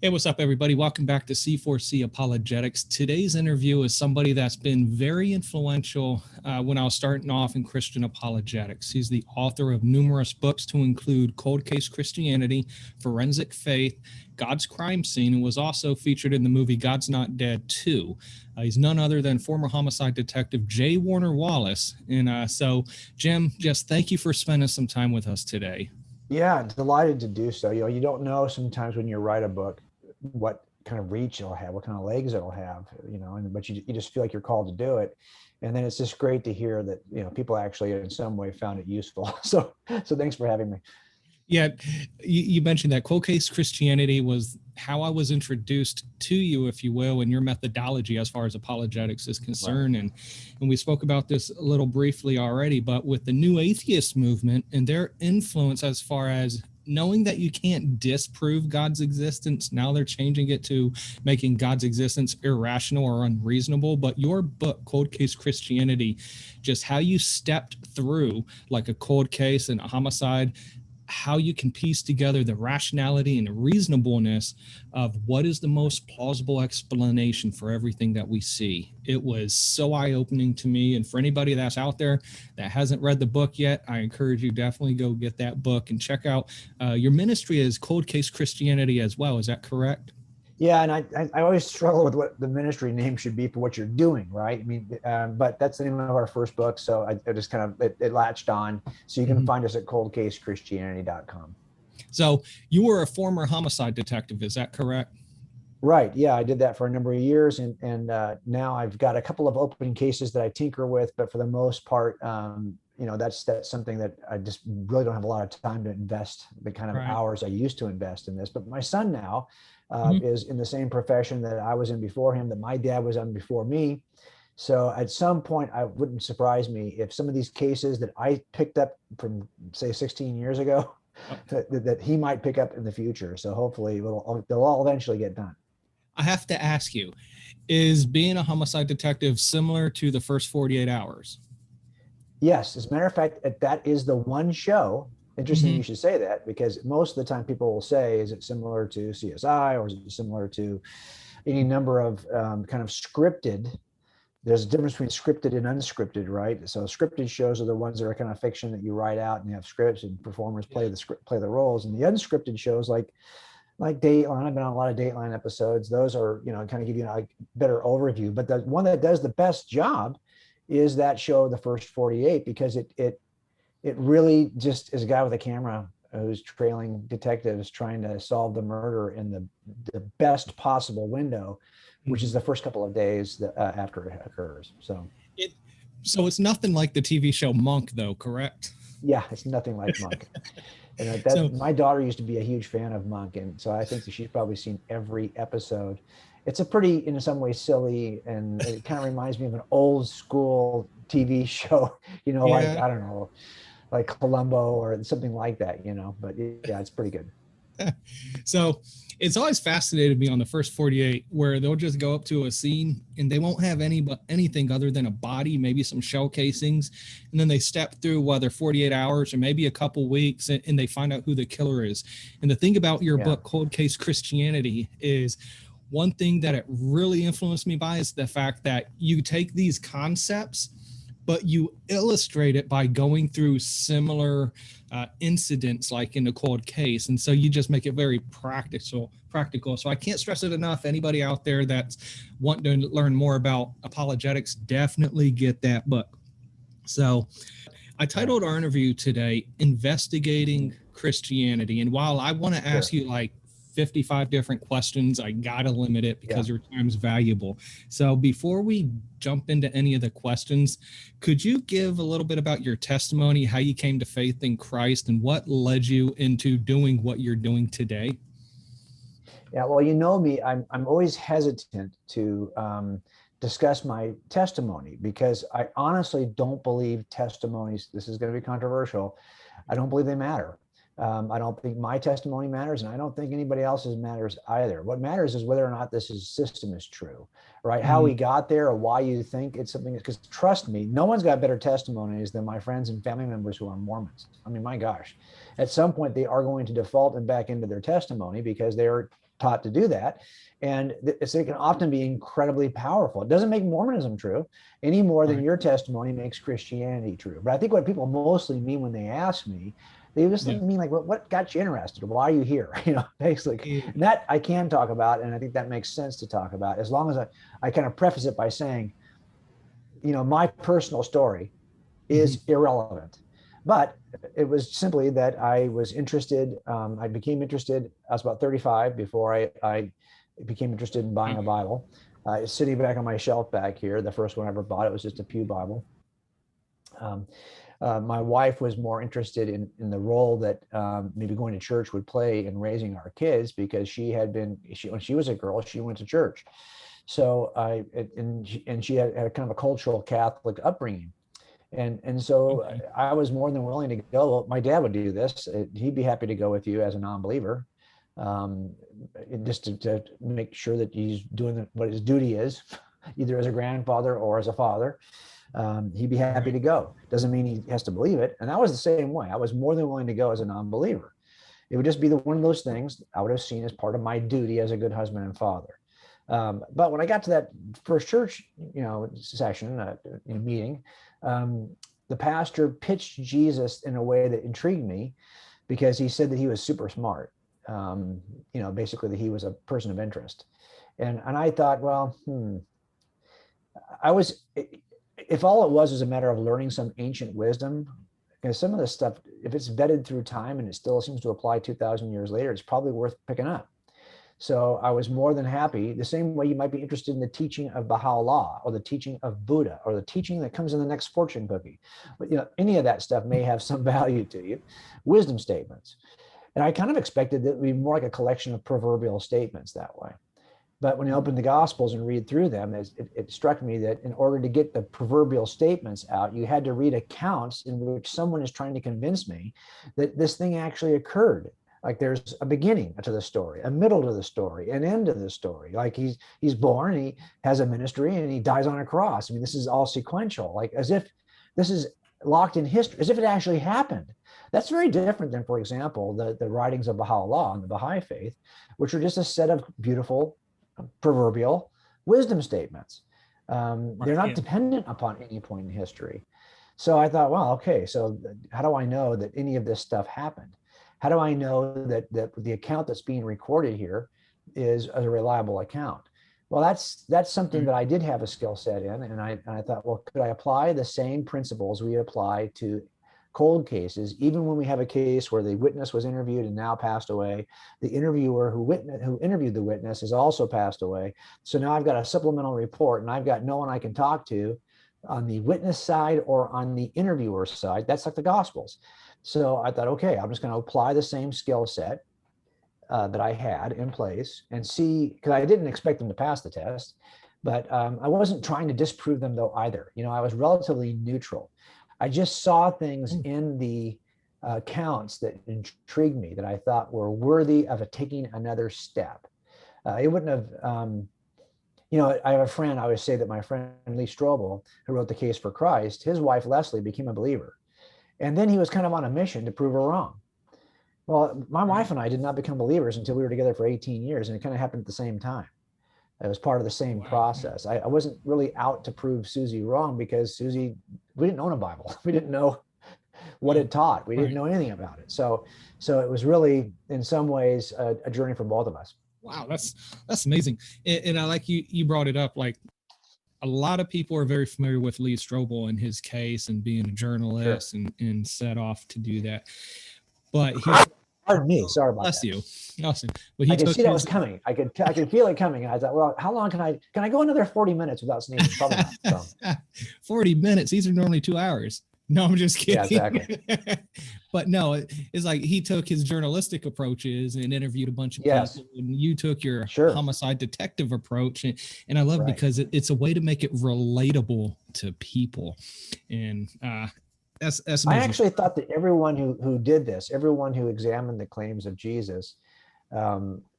Hey, what's up, everybody? Welcome back to C4C Apologetics. Today's interview is somebody that's been very influential when I was starting off in Christian apologetics. He's the author of numerous books to include Cold Case Christianity, Forensic Faith, God's Crime Scene, and was also featured in the movie God's Not Dead 2. He's none other than former homicide detective J. Warner Wallace. And so, Jim, just thank you for spending some time with us today. Yeah, delighted to do so. You don't know sometimes when you write a book what kind of reach it'll have, what kind of legs it'll have, but you just feel like you're called to do it. And then it's just great to hear that, people actually in some way found it useful. So thanks for having me. Yeah, you mentioned that Cold Case Christianity was how I was introduced to you, if you will, and your methodology as far as apologetics is concerned. Right. And we spoke about this a little briefly already, but with the new atheist movement and their influence as far as knowing that you can't disprove God's existence, now they're changing it to making God's existence irrational or unreasonable. But your book, Cold Case Christianity, just how you stepped through like a cold case and a homicide, how you can piece together the rationality and reasonableness of what is the most plausible explanation for everything that we see. It was so eye-opening to me. And for anybody that's out there that hasn't read the book yet, I encourage you definitely go get that book and check out your ministry is Cold Case Christianity as well. Is that correct? Yeah, and I always struggle with what the ministry name should be for what you're doing, right? I mean, but that's the name of our first book, so I just kind of it latched on. So you can find us at coldcasechristianity.com. So you were a former homicide detective, is that correct? Right. Yeah, I did that for a number of years, and now I've got a couple of open cases that I tinker with, but for the most part, that's something that I just really don't have a lot of time to invest the kind of hours I used to invest in this. But my son now is in the same profession that I was in before him, that my dad was in before me. So at some point, it wouldn't surprise me if some of these cases that I picked up from, say, 16 years ago, that he might pick up in the future. So hopefully they'll all eventually get done. I have to ask you, is being a homicide detective similar to the first 48 hours? Yes. As a matter of fact, that is the one show. Interesting you should say that, because most of the time people will say, is it similar to CSI or is it similar to any number of kind of scripted? There's a difference between scripted and unscripted, right? So scripted shows are the ones that are kind of fiction that you write out and you have scripts and performers play the roles. And the unscripted shows like Dateline, I've been on a lot of Dateline episodes. Those are, kind of give you a better overview. But the one that does the best job is that show, The First 48, because it really just is a guy with a camera who's trailing detectives trying to solve the murder in the best possible window, which is the first couple of days after it occurs. So it's nothing like the TV show Monk, though, correct? Yeah, it's nothing like Monk. And my daughter used to be a huge fan of Monk, and so I think that she's probably seen every episode. It's a pretty, in some ways, silly, and it kind of reminds me of an old school TV show, like, I don't know, like Columbo or something like that, but yeah, it's pretty good. So it's always fascinated me on The First 48, where they'll just go up to a scene and they won't have anything other than a body, maybe some shell casings. And then they step through whether 48 hours or maybe a couple weeks and they find out who the killer is. And the thing about your book, Cold Case Christianity, is one thing that it really influenced me by is the fact that you take these concepts, but you illustrate it by going through similar incidents like in a cold case. And so you just make it very practical. So I can't stress it enough. Anybody out there that's wanting to learn more about apologetics, definitely get that book. So I titled our interview today, Investigating Christianity. And while I want to ask you like 55 different questions, I gotta limit it because your time's valuable. So before we jump into any of the questions, could you give a little bit about your testimony, how you came to faith in Christ, and what led you into doing what you're doing today? Yeah, well, you know me, I'm always hesitant to discuss my testimony because I honestly don't believe testimonies, this is going to be controversial, I don't believe they matter. I don't think my testimony matters, and I don't think anybody else's matters either. What matters is whether or not system is true, right? How we got there, or why you think it's something. Because trust me, no one's got better testimonies than my friends and family members who are Mormons. I mean, my gosh, at some point they are going to default and back into their testimony because they are taught to do that. And it can often be incredibly powerful. It doesn't make Mormonism true any more than your testimony makes Christianity true. But I think what people mostly mean when they ask me, they just mean like, what got you interested? Why are you here? Basically. And that I can talk about, and I think that makes sense to talk about, as long as I kind of preface it by saying, my personal story is irrelevant. But it was simply that I was interested. I became interested. I was about 35 before I became interested in buying a Bible. It's sitting back on my shelf back here. The first one I ever bought, it was just a pew Bible. My wife was more interested in the role that maybe going to church would play in raising our kids, because when she was a girl, she went to church. So she had a kind of a cultural Catholic upbringing. And so I was more than willing to go. My dad would do this. He'd be happy to go with you as a non-believer, just to make sure that he's doing what his duty is, either as a grandfather or as a father. He'd be happy to go. Doesn't mean he has to believe it. And I was the same way. I was more than willing to go as a non-believer. It would just be one of those things I would have seen as part of my duty as a good husband and father. But when I got to that first church, session, meeting, the pastor pitched Jesus in a way that intrigued me, because he said that he was super smart. Basically that he was a person of interest. And I thought, well, if all it was a matter of learning some ancient wisdom, because some of this stuff, if it's vetted through time and it still seems to apply 2,000 years later, it's probably worth picking up. So I was more than happy, the same way you might be interested in the teaching of Baha'u'llah, or the teaching of Buddha, or the teaching that comes in the next fortune cookie. But any of that stuff may have some value to you. Wisdom statements. And I kind of expected that it would be more like a collection of proverbial statements that way. But when I opened the Gospels and read through them, it struck me that in order to get the proverbial statements out, you had to read accounts in which someone is trying to convince me that this thing actually occurred. Like there's a beginning to the story, a middle to the story, an end to the story. Like he's born, and he has a ministry, and he dies on a cross. I mean, this is all sequential, like as if this is locked in history, as if it actually happened. That's very different than, for example, the writings of Baha'u'llah and the Baha'i faith, which are just a set of beautiful proverbial wisdom statements. They're not dependent upon any point in history. So I thought, well, okay, so how do I know that any of this stuff happened? How do I know that the account that's being recorded here is a reliable account? Well, that's something that I did have a skill set in, and I thought, well, could I apply the same principles we apply to cold cases, even when we have a case where the witness was interviewed and now passed away, the interviewer who interviewed the witness has also passed away. So now I've got a supplemental report, and I've got no one I can talk to on the witness side or on the interviewer side. That's like the Gospels. So I thought, okay, I'm just going to apply the same skill set that I had in place and see, because I didn't expect them to pass the test, but I wasn't trying to disprove them though either. I was relatively neutral. I just saw things in the accounts that intrigued me, that I thought were worthy of taking another step. It wouldn't have, I have a friend, I always say that my friend Lee Strobel, who wrote The Case for Christ, his wife Leslie became a believer. And then he was kind of on a mission to prove her wrong. Well, my wife and I did not become believers until we were together for 18 years, and it kind of happened at the same time. It was part of the same process. I wasn't really out to prove Susie wrong, because we didn't own a Bible. We didn't know what it taught. We didn't know anything about it. So it was really, in some ways, a journey for both of us. Wow, that's amazing. And I like you brought it up, like, a lot of people are very familiar with Lee Strobel and his case and being a journalist and set off to do that. But pardon me, sorry about bless that. You. Awesome. But I could see that was coming. I could feel it coming. And I thought, well, how long can I go another 40 minutes without sneezing? Probably not. So. 40 minutes. These are normally 2 hours. No, I'm just kidding. Yeah, exactly. But no, it's like he took his journalistic approaches and interviewed a bunch of people, and you took your homicide detective approach. And I love because it's a way to make it relatable to people. And That's I amazing. actually thought that everyone who did this, everyone who examined the claims of Jesus,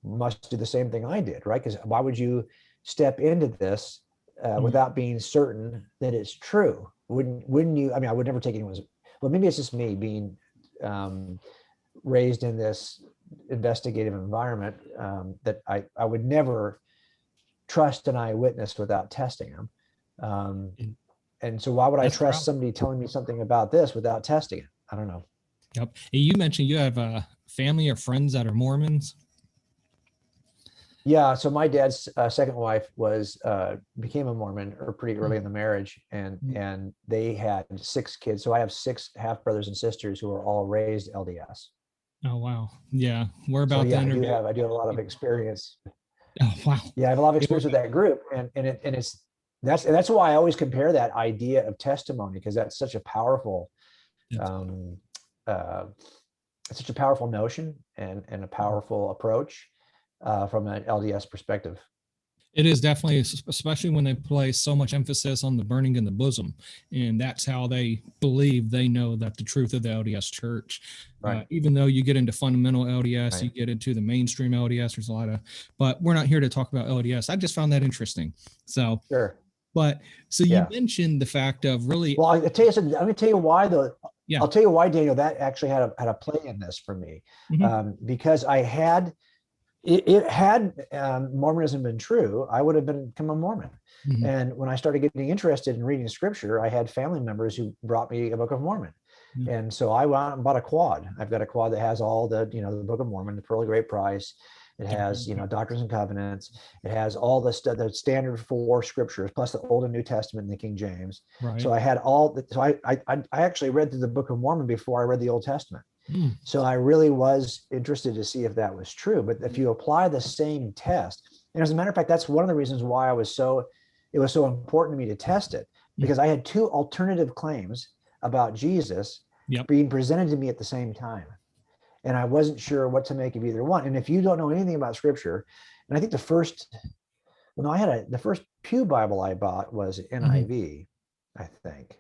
must do the same thing I did, right? Because why would you step into this without being certain that it's true? Wouldn't you? I mean, I would never take anyone's. Well, maybe it's just me being raised in this investigative environment, that I would never trust an eyewitness without testing them. Um, Mm. and so why would I That's trust proud. somebody telling me something about this without testing it? I don't know. Yep. And you mentioned you have family or friends that are Mormons. Yeah, so my dad's second wife was became a Mormon or pretty early in the marriage, and they had 6 kids. So I have 6 half brothers and sisters who are all raised LDS. Oh wow. Yeah. We're So about to yeah, interview. I do have a lot of experience. Oh wow. Yeah, I have a lot of Yeah, we're experience with that group, and it's that's why I always compare that idea of testimony, because that's such a powerful um, uh, it's such a powerful notion and a powerful approach from an LDS perspective. It is definitely, especially when they place so much emphasis on the burning in the bosom, and that's how they believe they know that the truth of the LDS Church. Right. Even though you get into fundamental LDS, Right. you get into the mainstream LDS. There's a lot of, but we're not here to talk about LDS. I just found that interesting. So, Sure. but so you Yeah. mentioned the fact of really, Well, I tell you something. I'm going to tell you why yeah. I'll tell you why, Daniel, that actually had a play in this for me, Mhm. because I had it had Mormonism been true, I would have become a Mormon. Mhm. And when I started getting interested in reading scripture, I had family members who brought me a Book of Mormon. Yeah. And so I went out and bought a quad. I've got a quad that has all the, the Book of Mormon, the Pearl of Great Price. It has, Doctrines and Covenants. It has all the standard 4 scriptures, plus the Old and New Testament in the King James. Right. So I had all the, so I actually read through the Book of Mormon before I read the Old Testament. Mm. So I really was interested to see if that was true. But if you apply the same test, and as a matter of fact, that's one of the reasons why it was so important to me to test it, because I had 2 alternative claims about Jesus being presented to me at the same time. And I wasn't sure what to make of either one. And if you don't know anything about scripture, and I think the first Pew Bible I bought was NIV, I think.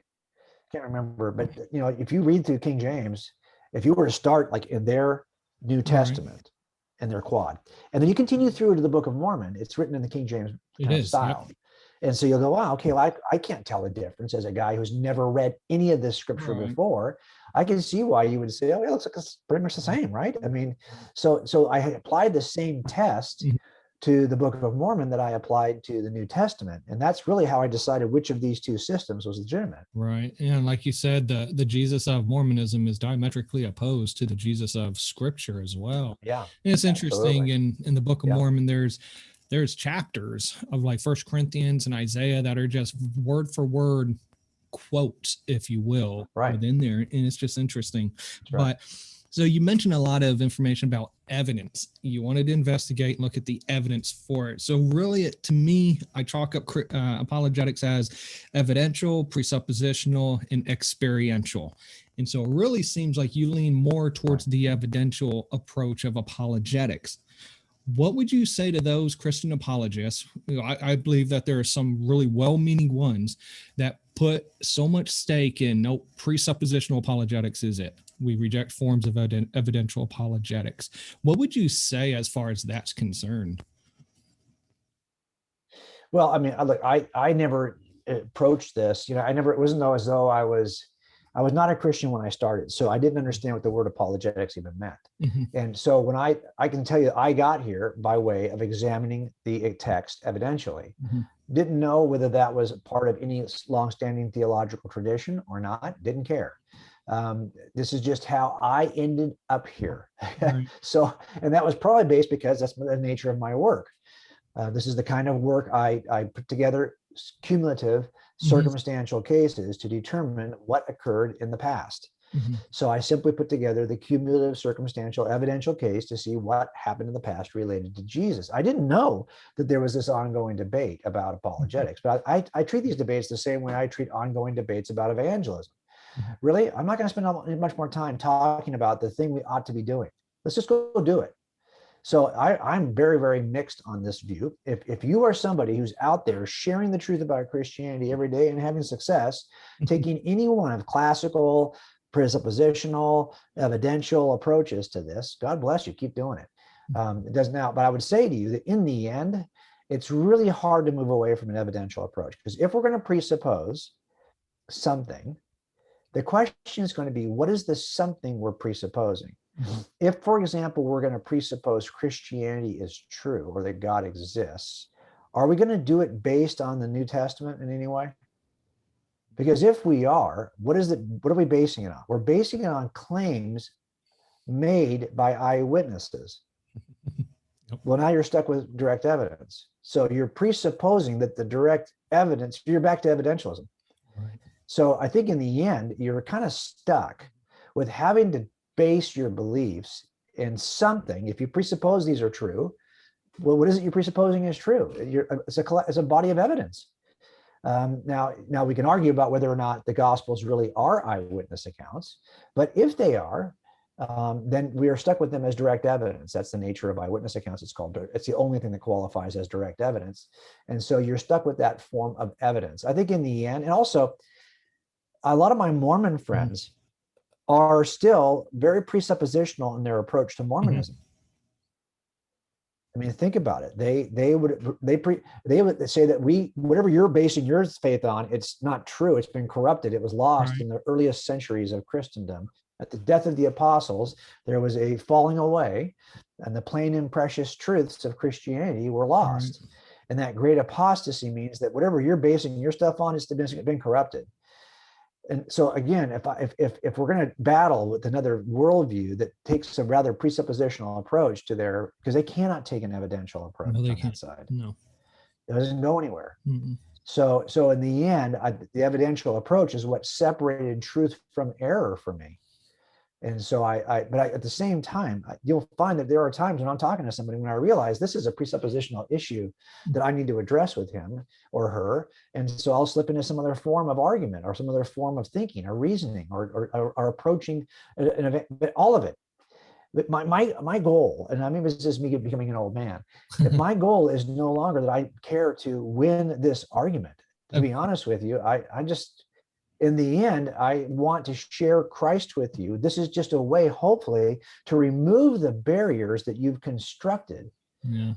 Can't remember, but if you read through King James, if you were to start like in their New Testament and their quad, and then you continue through to the Book of Mormon, it's written in the King James kind of style. Yep. And so you'll go, wow, okay, well, I can't tell the difference as a guy who's never read any of this scripture before. I can see why you would say, oh, it looks like it's pretty much the same, right? I mean, so I applied the same test to the Book of Mormon that I applied to the New Testament. And that's really how I decided which of these 2 systems was legitimate. Right. And like you said, the Jesus of Mormonism is diametrically opposed to the Jesus of Scripture as well. Yeah. And it's interesting in the Book of Mormon, there's chapters of like First Corinthians and Isaiah that are just word for word quotes, if you will, within there. And it's just interesting. But so you mentioned a lot of information about evidence. You wanted to investigate and look at the evidence for it. So really, to me, I chalk up apologetics as evidential, presuppositional, and experiential. And so it really seems like you lean more towards the evidential approach of apologetics. What would you say to those Christian apologists? I believe that there are some really well-meaning ones that put so much stake in, no, presuppositional apologetics is it. We reject forms of evidential apologetics. What would you say as far as that's concerned? Well, I mean, look, I never approached this. It wasn't as though I was not a Christian when I started, so I didn't understand what the word apologetics even meant. And so when I can tell you, I got here by way of examining the text evidentially. Didn't know whether that was part of any longstanding theological tradition or not. Didn't care. This is just how I ended up here. So, and that was probably based because that's the nature of my work. This is the kind of work I put together, cumulative circumstantial cases to determine what occurred in the past. So I simply put together the cumulative circumstantial evidential case to see what happened in the past related to Jesus. I didn't know that there was this ongoing debate about apologetics, but I treat these debates the same way I treat ongoing debates about evangelism. Really, I'm not going to spend much more time talking about the thing we ought to be doing. Let's just go do it. So I'm very, very mixed on this view. If you are somebody who's out there sharing the truth about Christianity every day and having success, taking any one of classical, presuppositional, evidential approaches to this, God bless you, keep doing it. It does now, but I would say to you that in the end, it's really hard to move away from an evidential approach, because if we're going to presuppose something, the question is going to be, what is the something we're presupposing? If, for example, we're going to presuppose Christianity is true or that God exists, are we going to do it based on the New Testament in any way? Because if we are, what are we basing it on? We're basing it on claims made by eyewitnesses. Well, now you're stuck with direct evidence. So you're presupposing that the direct evidence, you're back to evidentialism. Right. So I think in the end, you're kind of stuck with having to base your beliefs in something. If you presuppose these are true, well, what is it you're presupposing is true? It's a body of evidence. Now we can argue about whether or not the Gospels really are eyewitness accounts, but if they are, then we are stuck with them as direct evidence. That's the nature of eyewitness accounts. It's the only thing that qualifies as direct evidence. And so you're stuck with that form of evidence. I think in the end, and also a lot of my Mormon friends are still very presuppositional in their approach to Mormonism. I mean, think about it. They would say that whatever you're basing your faith on, it's not true. It's been corrupted. It was lost in the earliest centuries of Christendom. At the death of the apostles, there was a falling away, and the plain and precious truths of Christianity were lost. And that great apostasy means that whatever you're basing your stuff on has been corrupted. And so again, if we're going to battle with another worldview that takes a rather presuppositional approach to because they cannot take an evidential approach on that side. No, it doesn't go anywhere. So in the end, the evidential approach is what separated truth from error for me. And so but at the same time, you'll find that there are times when I'm talking to somebody when I realize this is a presuppositional issue that I need to address with him or her. And so I'll slip into some other form of argument or some other form of thinking or reasoning or approaching an event, but all of it. But my goal, and I mean, this is me becoming an old man, that my goal is no longer that I care to win this argument. To be honest with you, I just, in the end, I want to share Christ with you. This is just a way, hopefully, to remove the barriers that you've constructed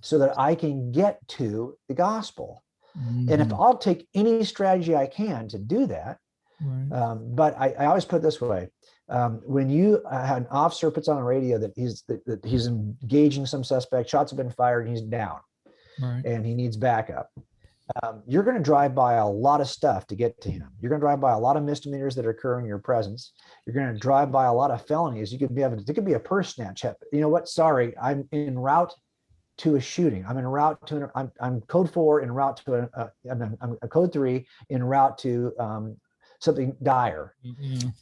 so that I can get to the gospel. And if I'll take any strategy I can to do that, but I always put it this way. When you have an officer puts on the radio that he's engaging some suspect, shots have been fired, and he's down, and he needs backup. You're going to drive by a lot of stuff to get to him. You're going to drive by a lot of misdemeanors that occur in your presence. You're going to drive by a lot of felonies. It could be a purse snatch. You know what? Sorry, I'm en route to a shooting. I'm en route to I'm code 4 en route to I'm a code 3 en route to something dire.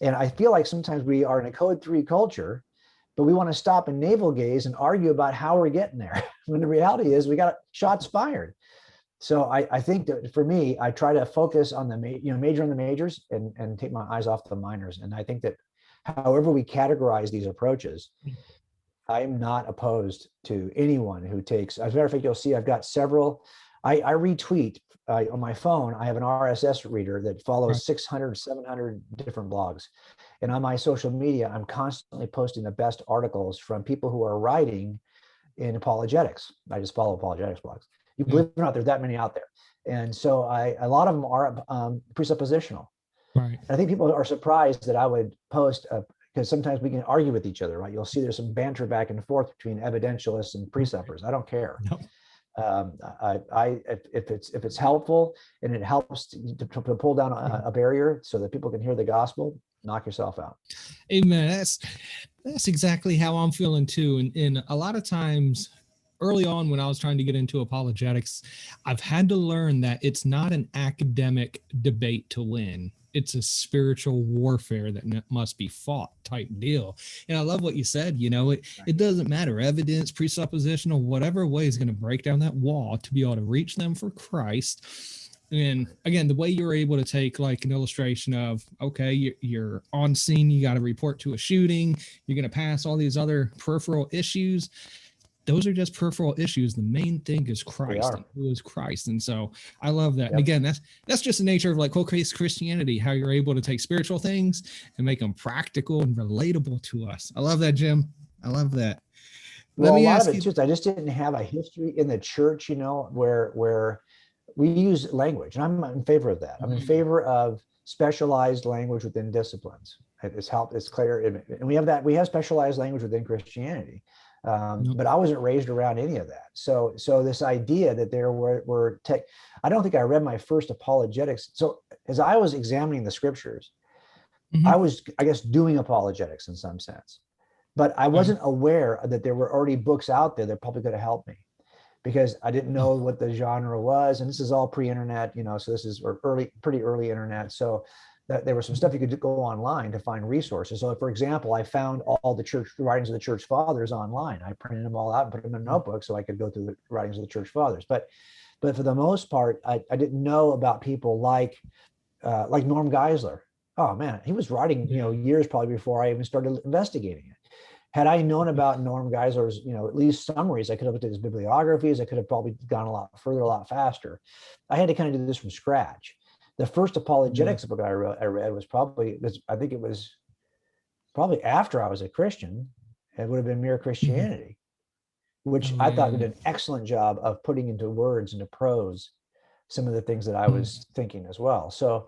And I feel like sometimes we are in a code 3 culture, but we want to stop and navel gaze and argue about how we're getting there. When the reality is we got shots fired. So I think that for me, I try to focus on the major on the majors and take my eyes off the minors. And I think that however we categorize these approaches, I'm not opposed to anyone who takes, as a matter of fact, you'll see I've got several, I retweet on my phone. I have an RSS reader that follows 600, 700 different blogs. And on my social media, I'm constantly posting the best articles from people who are writing in apologetics. I just follow apologetics blogs. You believe it or not, there's that many out there. And so a lot of them are presuppositional. And I think people are surprised that I would post, because sometimes we can argue with each other, right? You'll see there's some banter back and forth between evidentialists and presuppers. I don't care. If it's helpful and it helps to pull down a barrier so that people can hear the gospel, knock yourself out. Amen. That's exactly how I'm feeling too. And a lot of times, early on when I was trying to get into apologetics, I've had to learn that it's not an academic debate to win. It's a spiritual warfare that must be fought type deal. And I love what you said, it doesn't matter. Evidence, presuppositional, whatever way is going to break down that wall to be able to reach them for Christ. And again, the way you're able to take like an illustration of, okay, you're on scene, you got to report to a shooting, you're going to pass all these other peripheral issues. those are just peripheral issues. The main thing is Christ. And who is Christ? And so I love that. Yep. And again, that's just the nature of like quote-case Christianity, how you're able to take spiritual things and make them practical and relatable to us. I love that, Jim. I love that. Well, a lot of it too, I just didn't have a history in the church, you know, where we use language, and I'm in favor of that. I'm in favor of specialized language within disciplines. It's clear, and we have specialized language within Christianity. But I wasn't raised around any of that. So this idea that there were I don't think I read my first apologetics. So as I was examining the scriptures, I was, I guess, doing apologetics in some sense, but I wasn't aware that there were already books out there that probably could have helped me, because I didn't know what the genre was. And this is all pre-internet, you know, so this is pretty early internet. So there was some stuff you could go online to find resources. So for example, I found all the writings of the church fathers online. I printed them all out and put them in a notebook so I could go through the writings of the church fathers. But for the most part, I didn't know about people like Norm Geisler. Oh man, he was writing, you know, years probably before I even started investigating it. Had I known about Norm Geisler's, you know, at least summaries, I could have looked at his bibliographies. I could have probably gone a lot further, a lot faster. I had to kind of do this from scratch. The first apologetics book I read was I think it was probably after I was a Christian. It would have been Mere Christianity, which I thought did an excellent job of putting into words, into prose, some of the things that I was thinking as well. So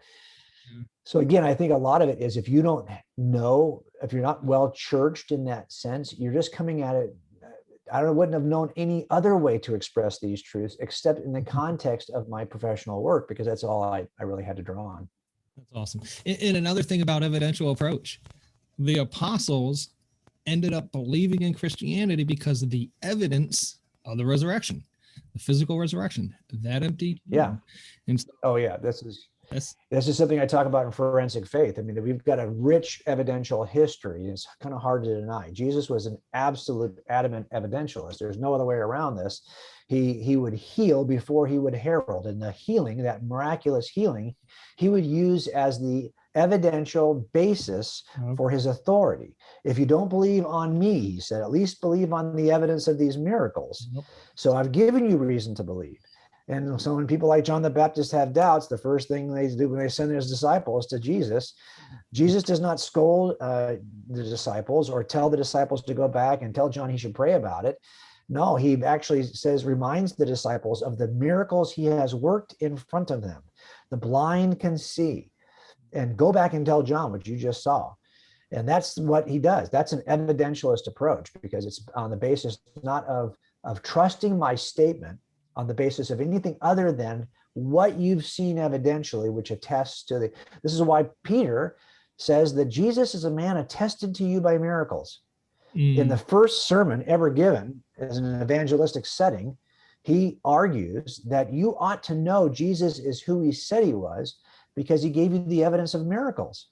again, I think a lot of it is, if you don't know, if you're not well churched in that sense, you're just coming at it. Wouldn't have known any other way to express these truths except in the context of my professional work, because that's all I really had to draw on. That's awesome. And another thing about evidential approach, the apostles ended up believing in Christianity because of the evidence of the resurrection, the physical resurrection, that empty tomb. Yeah. And so, this is something I talk about in forensic faith. I mean, we've got a rich evidential history. It's kind of hard to deny. Jesus was an absolute adamant evidentialist. There's no other way around this. He would heal before he would herald, and the healing, that miraculous healing, he would use as the evidential basis for his authority. If you don't believe on me, he said, at least believe on the evidence of these miracles. So I've given you reason to believe. And so when people like John the Baptist have doubts, the first thing they do when they send their disciples to Jesus does not scold the disciples or tell the disciples to go back and tell John he should pray about it. No, he actually reminds the disciples of the miracles he has worked in front of them. The blind can see, and go back and tell John what you just saw. And that's what he does. That's an evidentialist approach, because it's on the basis not of trusting my statement, on the basis of anything other than what you've seen evidentially, which attests to this is why Peter says that Jesus is a man attested to you by miracles. In the first sermon ever given as an evangelistic setting, he argues that you ought to know Jesus is who he said he was because he gave you the evidence of miracles.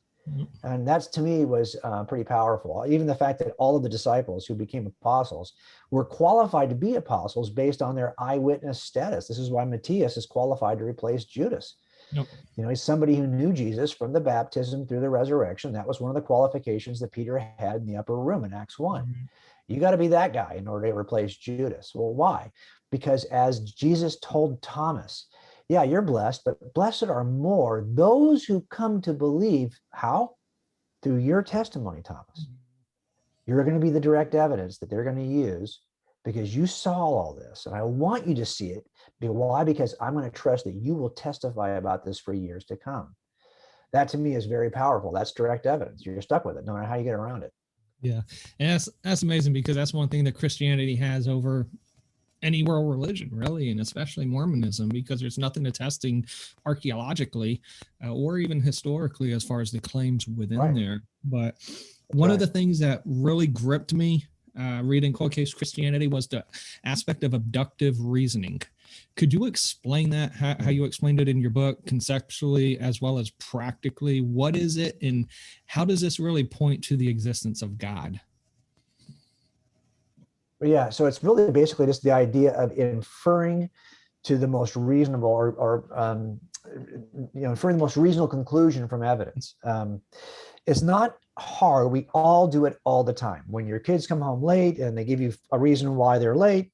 And that's, to me, was pretty powerful. Even the fact that all of the disciples who became apostles were qualified to be apostles based on their eyewitness status. This is why Matthias is qualified to replace Judas. You know, he's somebody who knew Jesus from the baptism through the resurrection. That was one of the qualifications that Peter had in the upper room in Acts 1. You got to be that guy in order to replace Judas. Well, why? Because as Jesus told Thomas, yeah, you're blessed, but blessed are more those who come to believe. How? Through your testimony, Thomas. You're going to be the direct evidence that they're going to use, because you saw all this, and I want you to see it. Why? Because I'm going to trust that you will testify about this for years to come. That, to me, is very powerful. That's direct evidence. You're stuck with it, no matter how you get around it. Yeah, and that's amazing, because that's one thing that Christianity has over any world religion, really, and especially Mormonism, because there's nothing attesting archaeologically or even historically as far as the claims within there. But one of the things that really gripped me reading Cold Case Christianity was the aspect of abductive reasoning. Could you explain that, how you explained it in your book, conceptually as well as practically? What is it, and how does this really point to the existence of God? Yeah, so it's really basically just the idea of inferring to the most reasonable, or inferring the most reasonable conclusion from evidence. It's not hard. We all do it all the time. When your kids come home late and they give you a reason why they're late,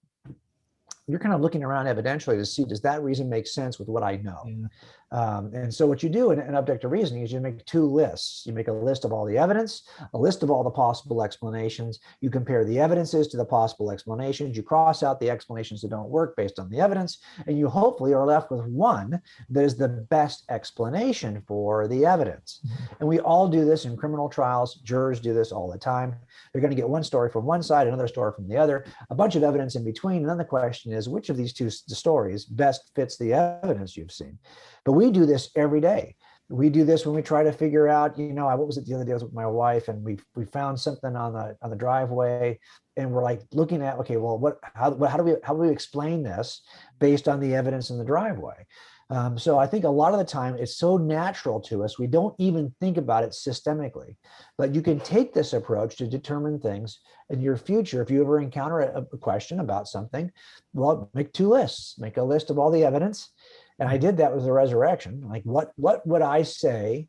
you're kind of looking around evidentially to see, does that reason make sense with what I know? Yeah. And so what you do in objective reasoning is you make two lists. You make a list of all the evidence, a list of all the possible explanations. You compare the evidences to the possible explanations. You cross out the explanations that don't work based on the evidence, and you hopefully are left with one that is the best explanation for the evidence. And we all do this in criminal trials. Jurors do this all the time. They're going to get one story from one side, another story from the other, a bunch of evidence in between. And then the question is, which of these two stories best fits the evidence you've seen? But we do this every day. We do this when we try to figure out, what was it the other day? I was with my wife, and we found something on the driveway, and we're like looking at, okay, well, how do we explain this based on the evidence in the driveway? So I think a lot of the time it's so natural to us, we don't even think about it systemically. But you can take this approach to determine things in your future. If you ever encounter a question about something, well, make two lists. Make a list of all the evidence. And I did that with the resurrection. Like, what would I say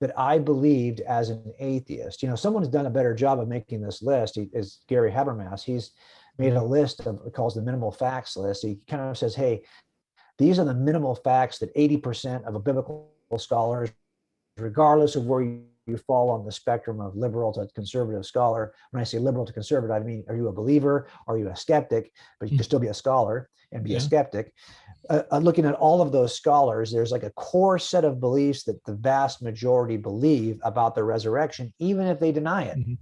that I believed as an atheist? Someone's done a better job of making this list. Is Gary Habermas. He's made a list of what he calls the minimal facts list. He kind of says, hey, these are the minimal facts that 80% of a biblical scholars, regardless of where you fall on the spectrum of liberal to conservative scholar. When I say liberal to conservative, I mean, are you a believer? Are you a skeptic? But you can still be a scholar and be a skeptic. Looking at all of those scholars, there's like a core set of beliefs that the vast majority believe about the resurrection, even if they deny it. Mm-hmm.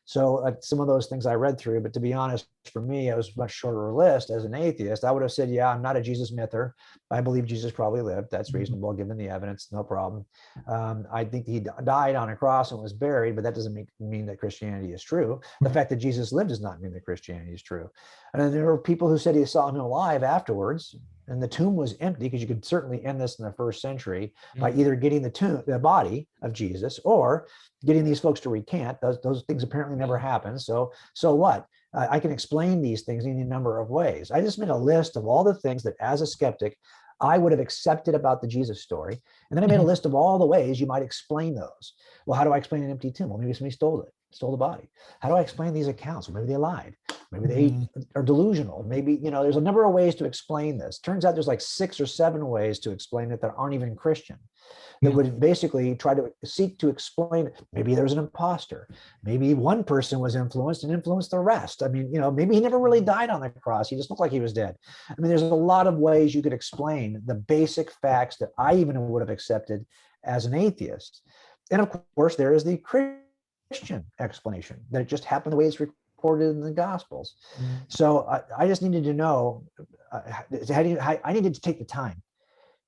So some of those things I read through, but to be honest, for me, it was a much shorter list. As an atheist, I would have said, yeah, I'm not a Jesus myther. I believe Jesus probably lived. That's reasonable given the evidence, no problem. I think he died on a cross and was buried, but that doesn't mean that Christianity is true. The fact that Jesus lived does not mean that Christianity is true. And then there were people who said he saw him alive afterwards, and the tomb was empty, because you could certainly end this in the first century by either getting the body of Jesus, or getting these folks to recant. Those things apparently never happened. So what? I can explain these things in a number of ways. I just made a list of all the things that, as a skeptic, I would have accepted about the Jesus story. And then I made a list of all the ways you might explain those. Well, how do I explain an empty tomb? Well, maybe somebody stole the body. How do I explain these accounts? Well, maybe they lied. Maybe they are delusional. Maybe, there's a number of ways to explain this. Turns out there's like 6 or 7 ways to explain it that aren't even Christian, that would basically try to seek to explain, maybe there's an imposter. Maybe one person was influenced and influenced the rest. I mean, maybe he never really died on the cross. He just looked like he was dead. I mean, there's a lot of ways you could explain the basic facts that I even would have accepted as an atheist. And of course, there is the Christian explanation, that it just happened the way it's recorded in the Gospels. So I just needed to know, I needed to take the time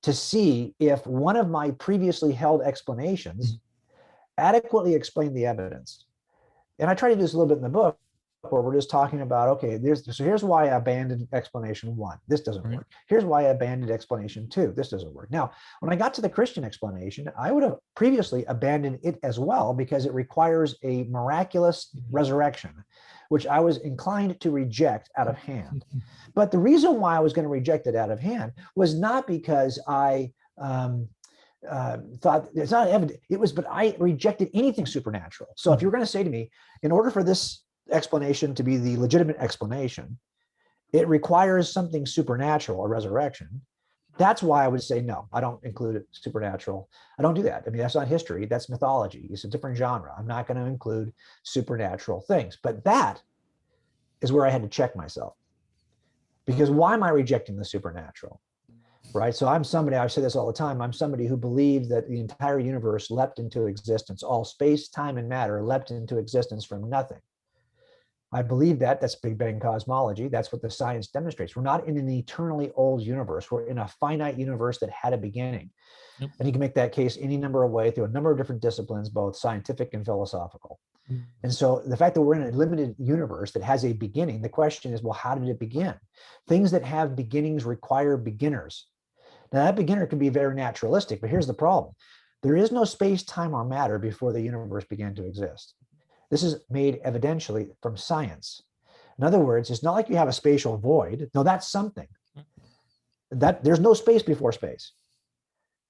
to see if one of my previously held explanations adequately explained the evidence. And I try to do this a little bit in the book, where we're just talking about, okay, here's why I abandoned explanation 1. This doesn't work. Here's why I abandoned explanation 2. This doesn't work. Now, when I got to the Christian explanation, I would have previously abandoned it as well, because it requires a miraculous resurrection, which I was inclined to reject out of hand. But the reason why I was going to reject it out of hand was not because I thought it's not evident. But I rejected anything supernatural. So if you're going to say to me, in order for this explanation to be the legitimate explanation, it requires something supernatural, a resurrection, that's why I would say, no, I don't include it supernatural. I don't do that. I mean, that's not history. That's mythology. It's a different genre. I'm not going to include supernatural things. But that is where I had to check myself. Because why am I rejecting the supernatural? Right? So I'm somebody, I say this all the time, I'm somebody who believes that the entire universe leapt into existence. All space, time, and matter leapt into existence from nothing. I believe that. That's Big Bang cosmology. That's what the science demonstrates. We're not in an eternally old universe. We're in a finite universe that had a beginning. Yep. And you can make that case any number of ways through a number of different disciplines, both scientific and philosophical. Mm. And so the fact that we're in a limited universe that has a beginning, the question is, well, how did it begin? Things that have beginnings require beginners. Now, that beginner can be very naturalistic, but here's the problem. There is no space, time, or matter before the universe began to exist. This is made evidentially from science. In other words, it's not like you have a spatial void. No, that's something. That there's no space before space.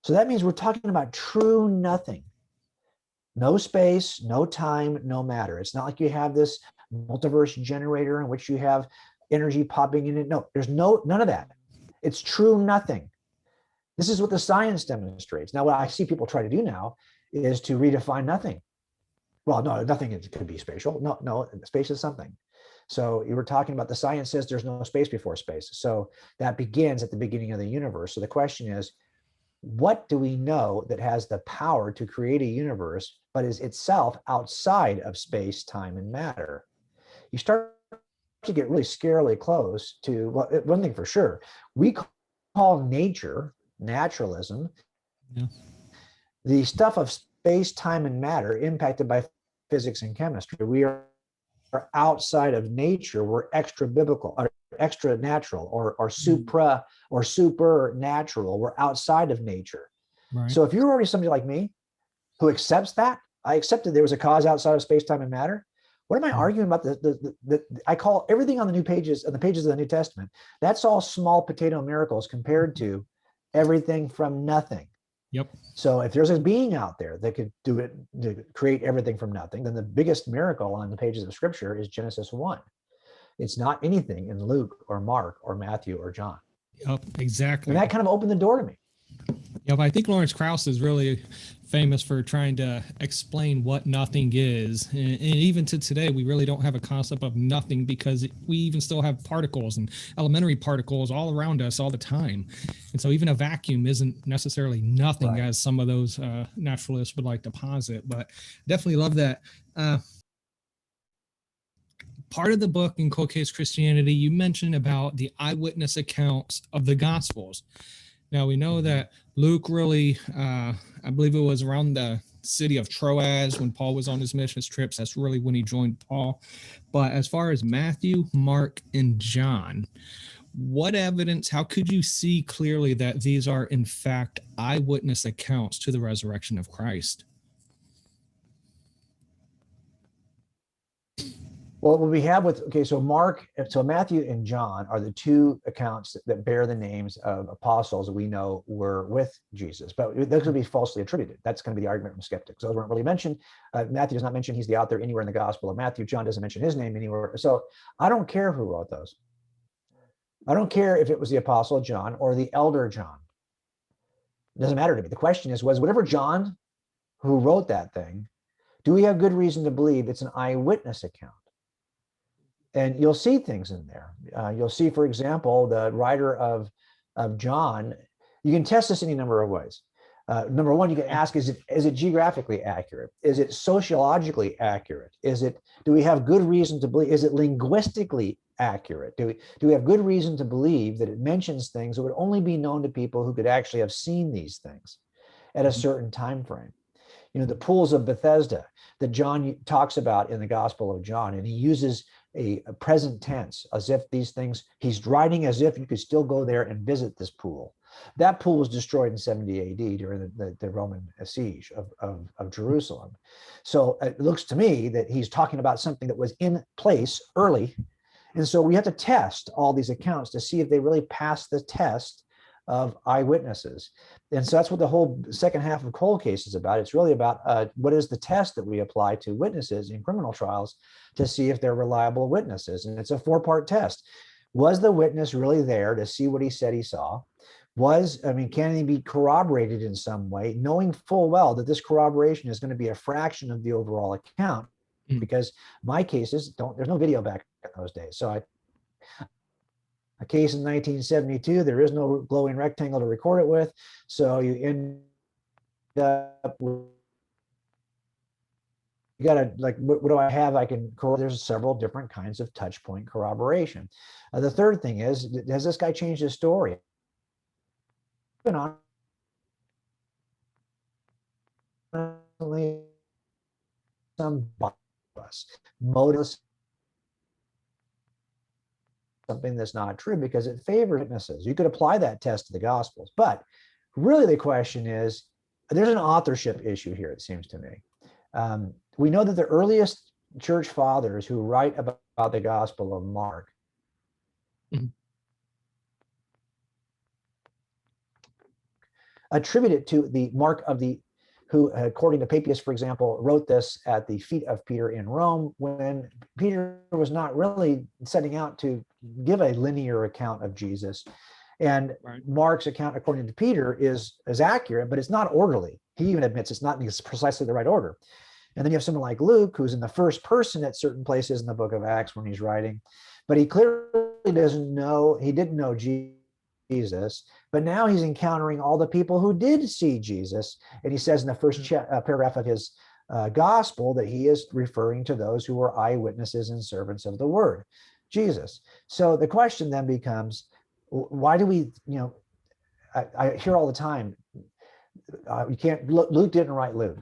So that means we're talking about true nothing. No space, no time, no matter. It's not like you have this multiverse generator in which you have energy popping in it. No, there's none of that. It's true nothing. This is what the science demonstrates. Now, what I see people try to do now is to redefine nothing. Well, no, nothing could be spatial. No, space is something. So you were talking about the science says there's no space before space. So that begins at the beginning of the universe. So the question is, what do we know that has the power to create a universe, but is itself outside of space, time, and matter? You start to get really scarily close to, well, one thing for sure, we call nature, naturalism, Yeah. the stuff of space, time, and matter impacted by physics and chemistry. We are outside of nature. We're extra biblical, or extra natural, or supernatural. We're outside of nature. Right. So if you're already somebody like me who accepts that, I accepted there was a cause outside of space, time, and matter. What am I arguing about? I call everything on the new pages, on the pages of the New Testament, that's all small potato miracles compared to everything from nothing. Yep. So if there's a being out there that could do it, to create everything from nothing, then the biggest miracle on the pages of Scripture is Genesis 1. It's not anything in Luke or Mark or Matthew or John. Yep, exactly. And that kind of opened the door to me. Yeah, but I think Lawrence Krauss is really famous for trying to explain what nothing is. And even to today, we really don't have a concept of nothing, because we even still have particles and elementary particles all around us all the time. And so even a vacuum isn't necessarily nothing, Right. as some of those naturalists would like to posit. But definitely love that. Part of the book in Cold Case Christianity, you mentioned about the eyewitness accounts of the Gospels. Now, we know that Luke really, I believe it was around the city of Troas when Paul was on his mission trips. That's really when he joined Paul. But as far as Matthew, Mark, and John, what evidence, how could you see clearly that these are in fact eyewitness accounts to the resurrection of Christ? Well, what we have with, so Matthew and John are the two accounts that bear the names of apostles that we know were with Jesus, but those could be falsely attributed. That's going to be the argument from skeptics. Those weren't really mentioned. Matthew does not mention he's the author anywhere in the Gospel of Matthew. John doesn't mention his name anywhere. So I don't care who wrote those. I don't care if it was the apostle John or the elder John. It doesn't matter to me. The question is, was whatever John who wrote that thing, do we have good reason to believe it's an eyewitness account? And you'll see things in there. You'll see, for example, the writer of John. You can test this any number of ways. Number one, you can ask, is it geographically accurate? Is it sociologically accurate? Do we have good reason to believe? Is it linguistically accurate? Do we have good reason to believe that it mentions things that would only be known to people who could actually have seen these things at a certain time frame? You know, the pools of Bethesda that John talks about in the Gospel of John, and he uses a present tense, as if these things, he's writing as if you could still go there and visit this pool. That pool was destroyed in 70 AD during the Roman siege of Jerusalem. So it looks to me that he's talking about something that was in place early. And so we have to test all these accounts to see if they really pass the test of eyewitnesses. And so that's what the whole second half of Cold Case is about. It's really about what is the test that we apply to witnesses in criminal trials to see if they're reliable witnesses. And it's a 4-part test. Was the witness really there to see what he said he saw? Can he be corroborated in some way, knowing full well that this corroboration is going to be a fraction of the overall account? Because my cases there's no video back in those days. So a case in 1972, there is no glowing rectangle to record it with. So you end up with, you gotta, like, what do I have? There's several different kinds of touch point corroboration. The third thing is, has this guy changed his story? Been on some bias, motives, something that's not true, because it favors witnesses. You could apply that test to the Gospels, but really the question is, there's an authorship issue here, it seems to me. We know that the earliest church fathers who write about the Gospel of Mark attribute it to the Mark of the who, according to Papias, for example, wrote this at the feet of Peter in Rome, when Peter was not really setting out to give a linear account of Jesus. And Right. Mark's account, according to Peter, is accurate, but it's not orderly. He even admits it's not in precisely the right order. And then you have someone like Luke, who's in the first person at certain places in the book of Acts when he's writing, but he clearly doesn't know, he didn't know Jesus, but now he's encountering all the people who did see Jesus. And he says in the first paragraph of his gospel that he is referring to those who were eyewitnesses and servants of the word, Jesus. So the question then becomes, why do we, I hear all the time, you can't, Luke didn't write Luke.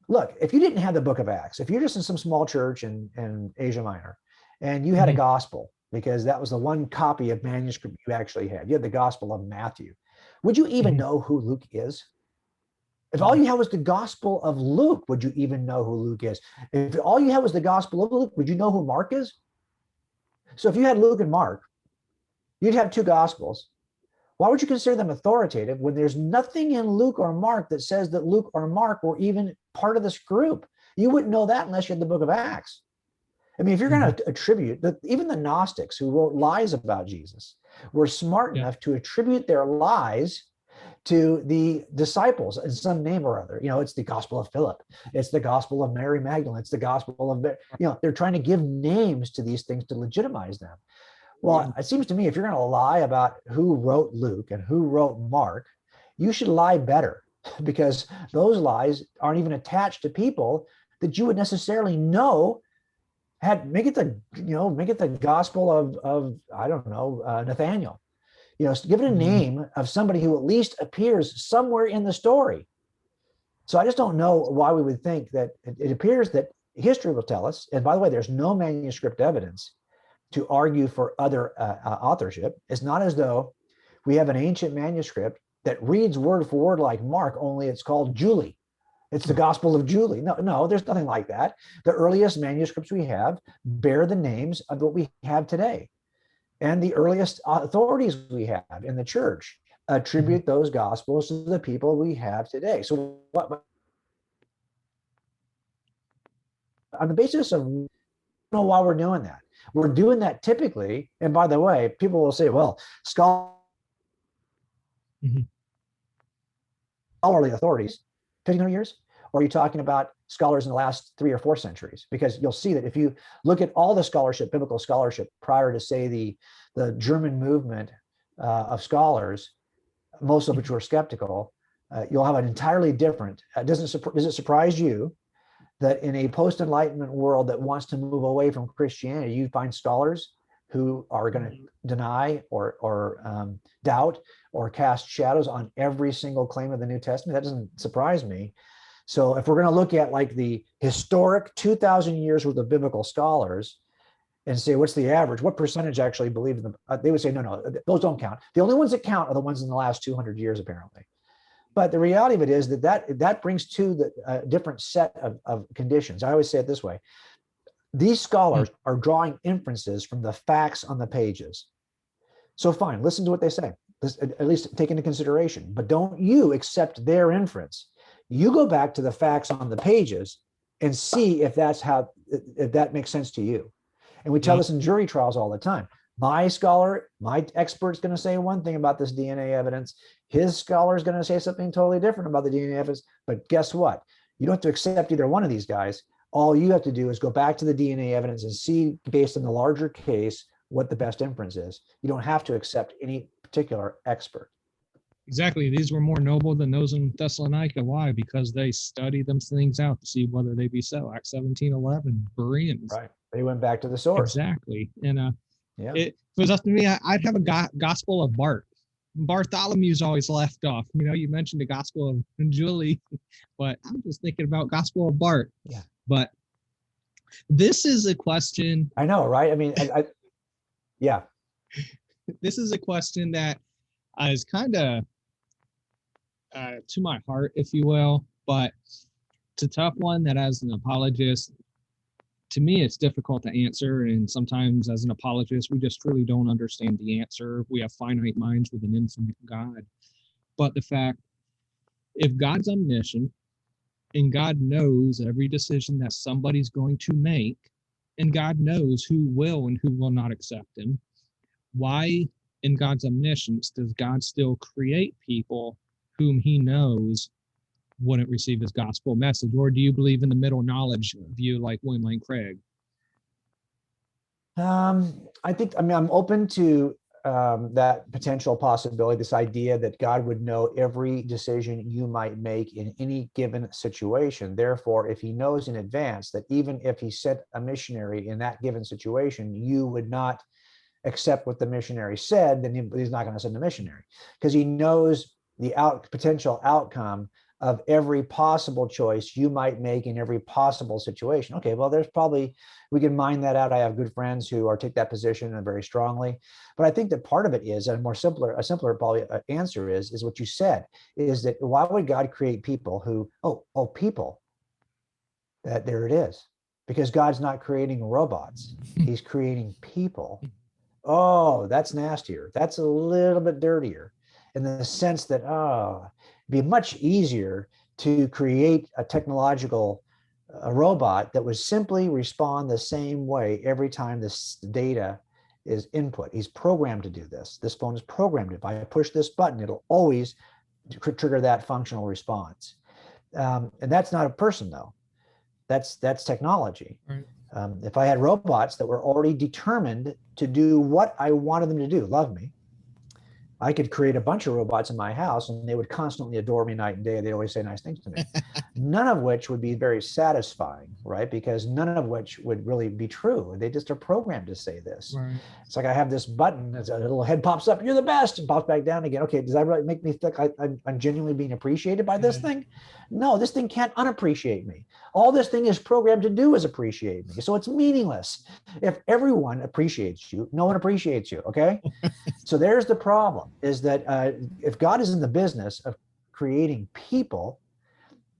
Look, if you didn't have the book of Acts, if you're just in some small church in Asia Minor and you had a gospel, because that was the one copy of manuscript you actually had, you had the gospel of Matthew, would you even know who Luke is? If all you had was the gospel of Luke, would you even know who Luke is? If all you had was the gospel of Luke, would you know who Mark is? So if you had Luke and Mark, you'd have two gospels. Why would you consider them authoritative when there's nothing in Luke or Mark that says that Luke or Mark were even part of this group? You wouldn't know that unless you had the book of Acts. I mean, if you're going to attribute that, even the Gnostics who wrote lies about Jesus were smart enough to attribute their lies to the disciples in some name or other. It's the gospel of Philip. It's the gospel of Mary Magdalene. It's the gospel of, they're trying to give names to these things to legitimize them. Well, it seems to me if you're going to lie about who wrote Luke and who wrote Mark, you should lie better, because those lies aren't even attached to people that you would necessarily know make it the gospel of I don't know, Nathaniel. Give it a name of somebody who at least appears somewhere in the story. So I just don't know why we would think that. It appears that history will tell us, and by the way, there's no manuscript evidence to argue for other authorship. It's not as though we have an ancient manuscript that reads word for word like Mark, only it's called Julie. It's the Gospel of Julie. No, there's nothing like that. The earliest manuscripts we have bear the names of what we have today. And the earliest authorities we have in the church attribute those Gospels to the people we have today. So what, on the basis of, I don't know why we're doing that. We're doing that typically, and by the way, people will say, well, scholarly authorities, 1500 years? Or are you talking about scholars in the last 3 or 4 centuries? Because you'll see that if you look at all the scholarship, biblical scholarship, prior to, say, the German movement of scholars, most of which were skeptical, you'll have an entirely different, does it surprise you that in a post-Enlightenment world that wants to move away from Christianity, you find scholars who are going to deny or doubt or cast shadows on every single claim of the New Testament? That doesn't surprise me. So if we're going to look at like the historic 2,000 years worth of biblical scholars and say, what's the average? What percentage actually believe in them? They would say, no, those don't count. The only ones that count are the ones in the last 200 years, apparently. But the reality of it is that brings to the different set of conditions. I always say it this way. These scholars are drawing inferences from the facts on the pages. So fine, listen to what they say, at least take into consideration, but don't you accept their inference. You go back to the facts on the pages and see if that makes sense to you. And we tell this in jury trials all the time. My scholar, my expert's going to say one thing about this DNA evidence. His scholar is going to say something totally different about the DNA evidence. But guess what? You don't have to accept either one of these guys. All you have to do is go back to the DNA evidence and see, based on the larger case, what the best inference is. You don't have to accept any particular expert. Exactly. These were more noble than those in Thessalonica. Why? Because they studied them things out to see whether they be so. Acts 17:11, Bereans. Right. They went back to the source. Exactly. And it was up to me. I'd have a gospel of Bart. Bartholomew's always left off. You mentioned the gospel of Julie, but I'm just thinking about gospel of Bart. Yeah. But this is a question. I know, right? I mean, yeah. This is a question that is kind of to my heart, if you will, but it's a tough one that, as an apologist, to me, it's difficult to answer. And sometimes as an apologist, we just really don't understand the answer. We have finite minds with an infinite God. But the fact, if God's omniscient, And God knows every decision that somebody's going to make, and God knows who will and who will not accept him. Why, in God's omniscience, does God still create people whom he knows wouldn't receive his gospel message? Or do you believe in the middle knowledge view like William Lane Craig? I think, I mean, I'm open to that potential possibility, this idea that God would know every decision you might make in any given situation. Therefore, if he knows in advance that even if he sent a missionary in that given situation, you would not accept what the missionary said, then he's not going to send a missionary, because he knows the potential outcome of every possible choice you might make in every possible situation. Okay, well, there's probably, we can mine that out. I have good friends who are take that position and very strongly. But I think that part of it is, and a simpler probably answer is what you said, is that why would God create people who, people, that there it is. Because God's not creating robots. He's creating people. Oh, that's nastier. That's a little bit dirtier in the sense that, it'd be much easier to create a technological robot that would simply respond the same way every time this data is input. He's programmed to do this. This phone is programmed. If I push this button, it'll always trigger that functional response. And that's not a person, though. That's technology. Right. If I had robots that were already determined to do what I wanted them to do, love me, I could create a bunch of robots in my house and they would constantly adore me night and day. They always say nice things to me, none of which would be very satisfying, right? Because none of which would really be true. They just are programmed to say this. Right. It's like I have this button, a little head pops up, you're the best, and pops back down again. Okay, does that really make me think I'm genuinely being appreciated by this thing? No, this thing can't unappreciate me. All this thing is programmed to do is appreciate me. So it's meaningless. If everyone appreciates you, no one appreciates you, okay? So there's the problem, is that if God is in the business of creating people,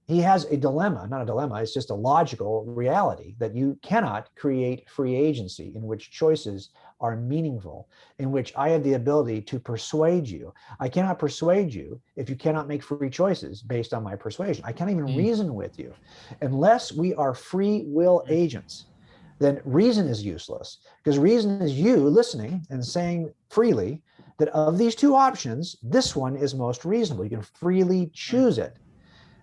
he has a dilemma, not a dilemma, it's just a logical reality that you cannot create free agency in which choices are meaningful, in which I have the ability to persuade you. I cannot persuade you if you cannot make free choices based on my persuasion. I can't even reason with you. Unless we are free will agents, then reason is useless, because reason is you listening and saying freely that of these two options, this one is most reasonable. You can freely choose it.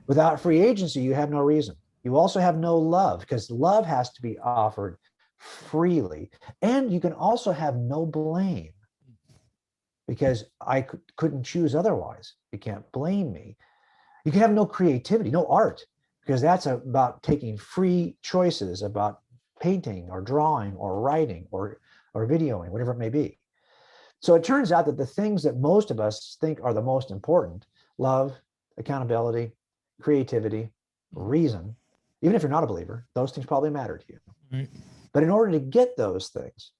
Without free agency, you have no reason. You also have no love, because love has to be offered freely. And you can also have no blame, because I couldn't choose otherwise. You can't blame me. You can have no creativity, no art, because that's about taking free choices about painting or drawing or writing or videoing, whatever it may be. So it turns out that the things that most of us think are the most important, love, accountability, creativity, reason, even if you're not a believer, those things probably matter to you. Right. But in order to get those things,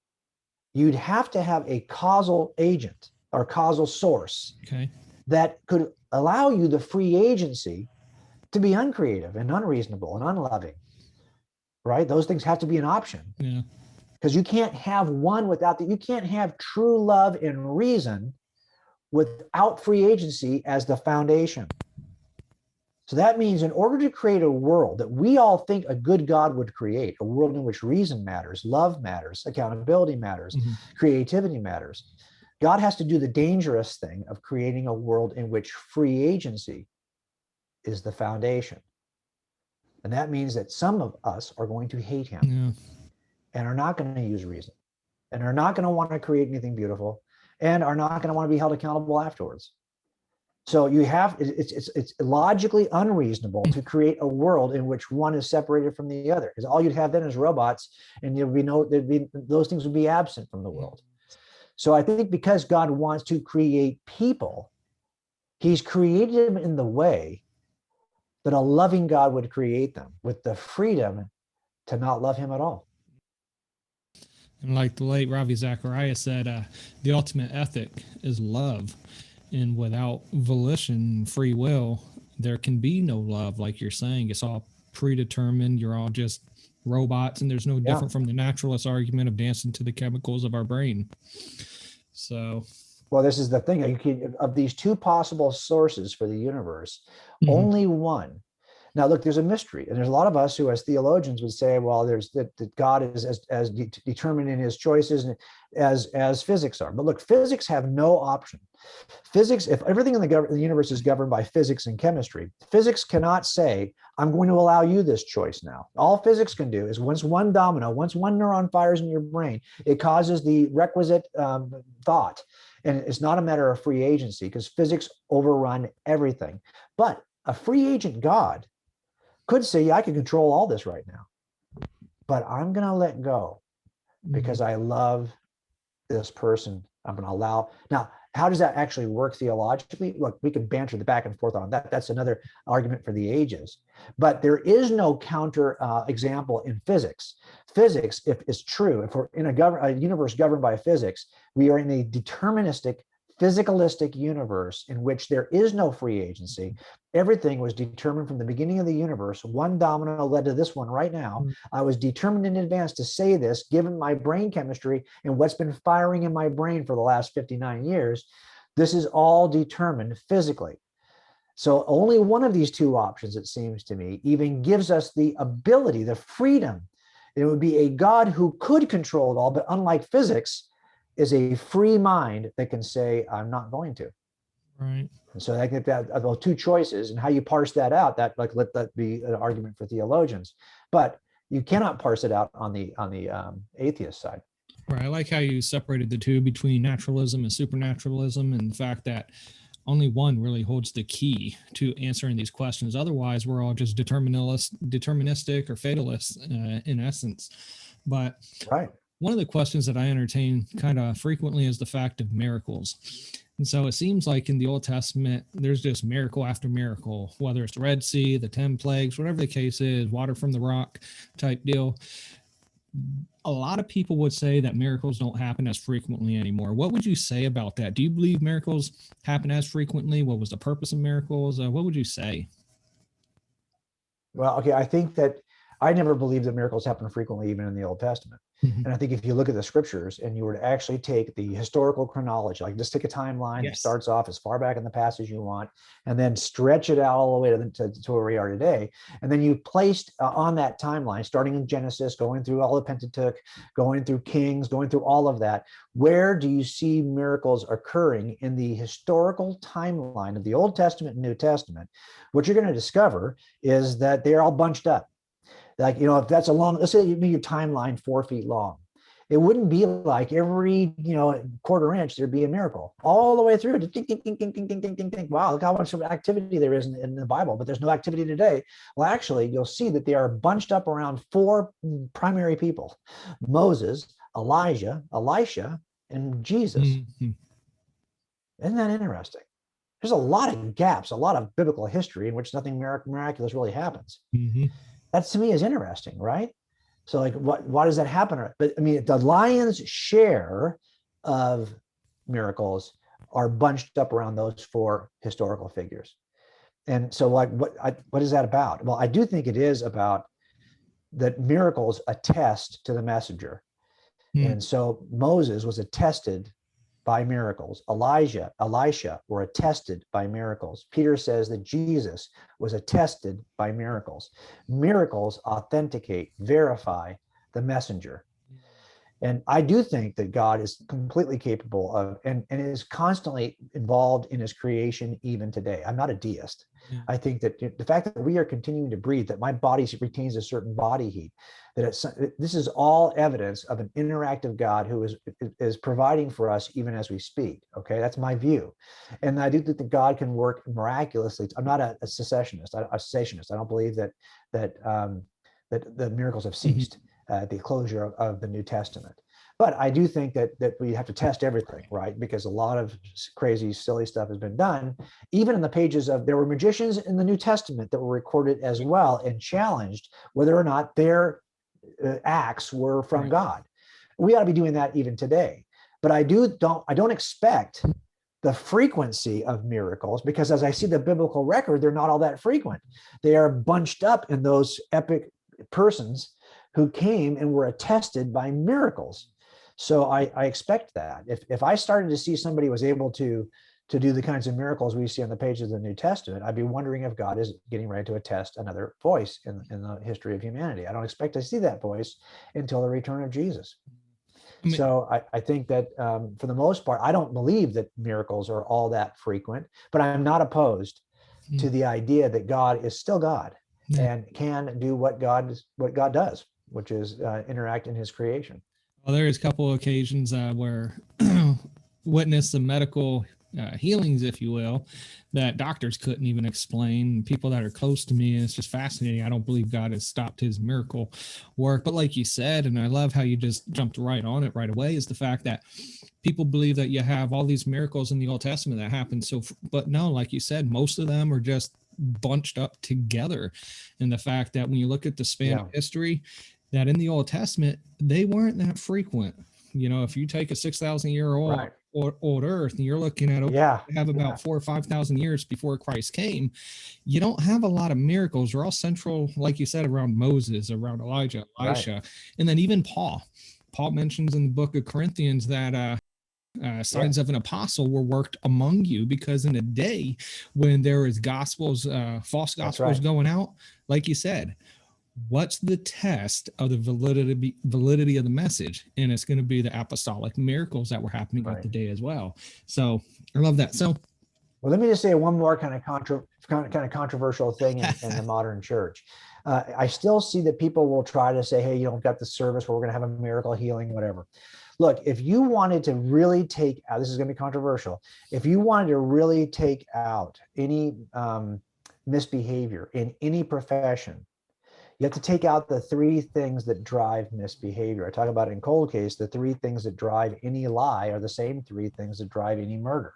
you'd have to have a causal agent or causal source that could allow you the free agency to be uncreative and unreasonable and unloving, right? Those things have to be an option. Yeah. Because you can't have one without you can't have true love and reason without free agency as the foundation. So that means in order to create a world that we all think a good God would create, a world in which reason matters, love matters, accountability matters, creativity matters, God has to do the dangerous thing of creating a world in which free agency is the foundation. And that means that some of us are going to hate him and are not going to use reason and are not going to want to create anything beautiful and are not going to want to be held accountable afterwards. So you have, it's logically unreasonable to create a world in which one is separated from the other, because all you'd have then is robots, and those things would be absent from the world. So I think because God wants to create people, he's created them in the way that a loving God would create them, with the freedom to not love him at all. And like the late Ravi Zacharias said, the ultimate ethic is love. And without volition, free will, there can be no love. Like you're saying, it's all predetermined. You're all just robots, and there's no different from the naturalist argument of dancing to the chemicals of our brain. So, well, this is the thing. Of these two possible sources for the universe, only one Now, look, there's a mystery, and there's a lot of us who, as theologians, would say, well, there's that God is as determined in his choices as physics are. But look, physics have no option. Physics, if everything in the universe is governed by physics and chemistry, physics cannot say, I'm going to allow you this choice now. All physics can do is once one neuron fires in your brain, it causes the requisite thought. And it's not a matter of free agency because physics overrun everything. But a free agent God could say, yeah, I can control all this right now, but I'm going to let go because I love this person. I'm going to allow. Now, how does that actually work theologically? Look, we can banter the back and forth on that. That's another argument for the ages. But there is no counter example in physics. Physics, if it's true, if we're in a universe governed by physics, we are in a deterministic, physicalistic universe in which there is no free agency. Everything was determined from the beginning of the universe. One domino led to this one right now. I was determined in advance to say this, given my brain chemistry and what's been firing in my brain for the last 59 years. This is all determined physically. So only one of these two options, it seems to me, even gives us the ability, the freedom. It would be a God who could control it all, but unlike physics, is a free mind that can say, I'm not going to. Right. And so I think that those two choices and how you parse that out, that like let that be an argument for theologians, but you cannot parse it out on the atheist side. Right. I like how you separated the two between naturalism and supernaturalism, and the fact that only one really holds the key to answering these questions. Otherwise, we're all just deterministic or fatalists in essence. But right. One of the questions that I entertain kind of frequently is the fact of miracles. And so it seems like in the Old Testament, there's just miracle after miracle, whether it's the Red Sea, the 10 plagues, whatever the case is, water from the rock type deal. A lot of people would say that miracles don't happen as frequently anymore. What would you say about that? Do you believe miracles happen as frequently? What was the purpose of miracles? What would you say? Well, okay, I think that I never believed that miracles happen frequently, even in the Old Testament. Mm-hmm. And I think if you look at the scriptures and you were to actually take the historical chronology, like just take a timeline that starts off as far back in the past as you want, and then stretch it out all the way to where we are today. And then you placed on that timeline, starting in Genesis, going through all the Pentateuch, going through Kings, going through all of that, where do you see miracles occurring in the historical timeline of the Old Testament and New Testament? What you're going to discover is that they're all bunched up. Like, you know, if that's a long, let's say your timeline 4 feet long, it wouldn't be like every, quarter inch, there'd be a miracle all the way through. Ding, ding, ding, ding, ding, ding, ding, ding, ding. Wow, look how much activity there is in the Bible, but there's no activity today. Well, actually, you'll see that they are bunched up around 4 primary people: Moses, Elijah, Elisha, and Jesus. Mm-hmm. Isn't that interesting? There's a lot of gaps, a lot of biblical history in which nothing miraculous really happens. Mm-hmm. That to me is interesting, right? So like, why does that happen? But I mean, the lion's share of miracles are bunched up around those 4 historical figures. And so like, what is that about? Well, I do think it is about that miracles attest to the messenger. And so Moses was attested by miracles. Elijah, Elisha were attested by miracles. Peter says that Jesus was attested by miracles. Miracles authenticate, verify the messenger. And I do think that God is completely capable of and is constantly involved in his creation even today. I'm not a deist. Yeah. I think that the fact that we are continuing to breathe, that my body retains a certain body heat, that this is all evidence of an interactive God who is providing for us even as we speak. Okay, that's my view. And I do think that God can work miraculously. I'm not a cessationist. I don't believe that the miracles have ceased. At the closure of the New Testament. But I do think that we have to test everything, right? Because a lot of crazy, silly stuff has been done. Even in the pages there were magicians in the New Testament that were recorded as well and challenged whether or not their acts were from God. We ought to be doing that even today. But I don't expect the frequency of miracles, because as I see the biblical record, they're not all that frequent. They are bunched up in those epic persons who came and were attested by miracles. So I expect that if I started to see somebody was able to to do the kinds of miracles we see on the pages of the New Testament, I'd be wondering if God is getting ready to attest another voice in the history of humanity. I don't expect to see that voice until the return of Jesus. So I think that for the most part, I don't believe that miracles are all that frequent, but I'm not opposed to the idea that God is still God and can do what God does, which is interact in his creation. Well, there is a couple of occasions where witness the medical healings, if you will, that doctors couldn't even explain. People that are close to me, it's just fascinating. I don't believe God has stopped his miracle work. But like you said, and I love how you just jumped right on it right away, is the fact that people believe that you have all these miracles in the Old Testament that happen. So, but no, like you said, most of them are just bunched up together. And the fact that when you look at the span of history, that in the Old Testament, they weren't that frequent. You know, if you take a 6,000 year old earth and you're looking at, you have about 4,000 or 5,000 years before Christ came, you don't have a lot of miracles. They're all central, like you said, around Moses, around Elijah, Elisha, and then even Paul. Paul mentions in the book of Corinthians that signs of an apostle were worked among you, because in a day when there is gospels, false gospels going out, like you said, what's the test of the validity of the message? And it's going to be the apostolic miracles that were happening at the day as well. So I love that. So, well, let me just say one more kind of controversial thing in the modern church. I still see that people will try to say, hey, you don't got the service where we're going to have a miracle healing, whatever. Look, if you wanted to really take out, this is going to be controversial, if you wanted to really take out any misbehavior in any profession, you have to take out the three things that drive misbehavior. I talk about it in cold case, the three things that drive any lie are the same three things that drive any murder.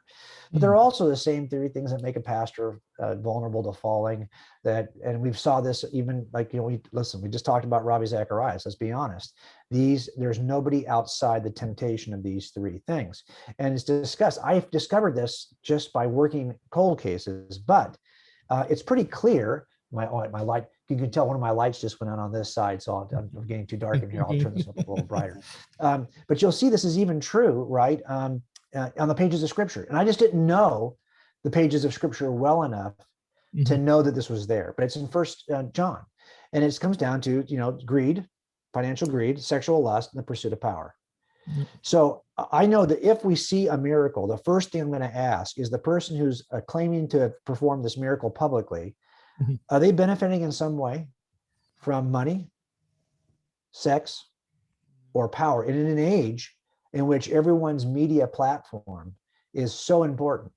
But they're also the same three things that make a pastor vulnerable to falling. And we saw this even like, we just talked about Ravi Zacharias. Let's be honest. There's nobody outside the temptation of these three things. And it's discussed. I've discovered this just by working cold cases, but it's pretty clear. My light, you can tell one of my lights just went on this side, so I'm getting too dark in here. I'll turn this up a little brighter. But you'll see this is even true, right, on the pages of Scripture. And I just didn't know the pages of Scripture well enough to know that this was there. But it's in First John, and it comes down to greed, financial greed, sexual lust, and the pursuit of power. So I know that if we see a miracle, the first thing I'm going to ask is the person who's claiming to perform this miracle publicly, are they benefiting in some way from money, sex, or power? And in an age in which everyone's media platform is so important,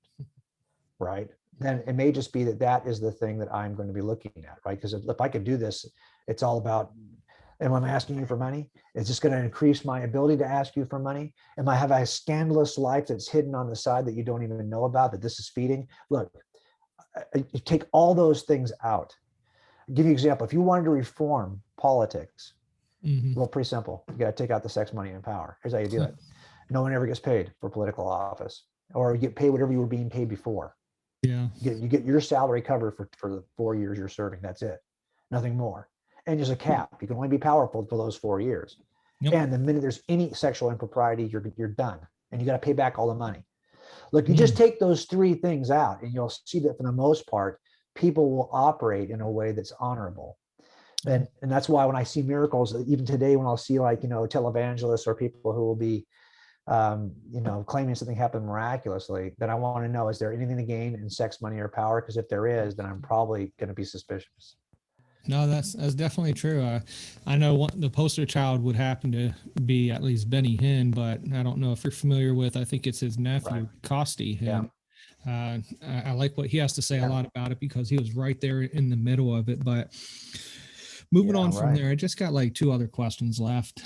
right? Then it may just be that is the thing that I'm going to be looking at, right? Because if I could do this, it's all about, am I asking you for money? Is this going to increase my ability to ask you for money? Am I have a scandalous life that's hidden on the side that you don't even know about, that this is feeding? Look, you take all those things out. I'll give you an example. If you wanted to reform politics, well, pretty simple. You got to take out the sex, money, and power. Here's how you do it. No one ever gets paid for political office, or you get paid whatever you were being paid before. You get your salary covered for the 4 years you're serving. That's it. Nothing more. And there's a cap. You can only be powerful for those 4 years. And the minute there's any sexual impropriety, you're done. And you got to pay back all the money. Look, you just take those three things out, and you'll see that for the most part, people will operate in a way that's honorable. And that's why when I see miracles, even today, when I'll see televangelists or people who will be, claiming something happened miraculously, then I want to know, is there anything to gain in sex, money, or power? Because if there is, then I'm probably going to be suspicious. No, that's definitely true. I know the poster child would happen to be at least Benny Hinn, but I don't know if you're familiar with, I think it's his nephew, Costi Hinn. I like what he has to say a lot about it, because he was right there in the middle of it. But moving on from there, I just got like two other questions left.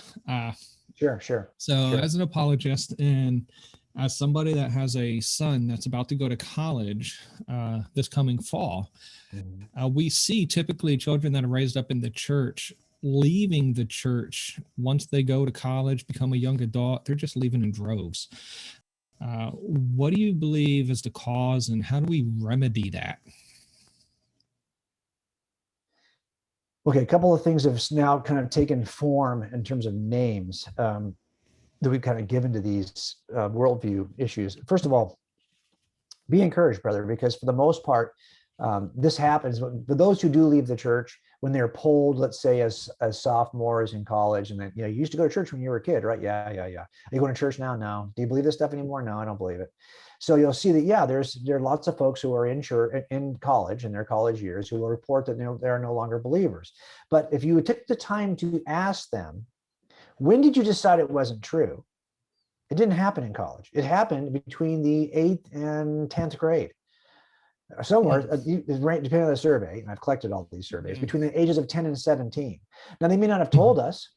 Sure. So as an apologist, and as somebody that has a son that's about to go to college this coming fall, we see typically children that are raised up in the church leaving the church once they go to college, become a young adult. They're just leaving in droves. What do you believe is the cause, and how do we remedy that? Okay, a couple of things have now kind of taken form in terms of names that we've kind of given to these worldview issues. First of all, Be encouraged, brother, because for the most part, this happens for those who do leave the church when they're polled, let's say as sophomores in college, and then, you used to go to church when you were a kid, right? Yeah. Are you going to church now? No. Do you believe this stuff anymore? No, I don't believe it. So you'll see that, there are lots of folks who are in church, in college, in their college years, who will report that they are no longer believers. But if you took the time to ask them, when did you decide it wasn't true? It didn't happen in college. It happened between the 8th and 10th grade. Somewhere, depending on the survey, and I've collected all these surveys, between the ages of 10 and 17. Now, they may not have told us.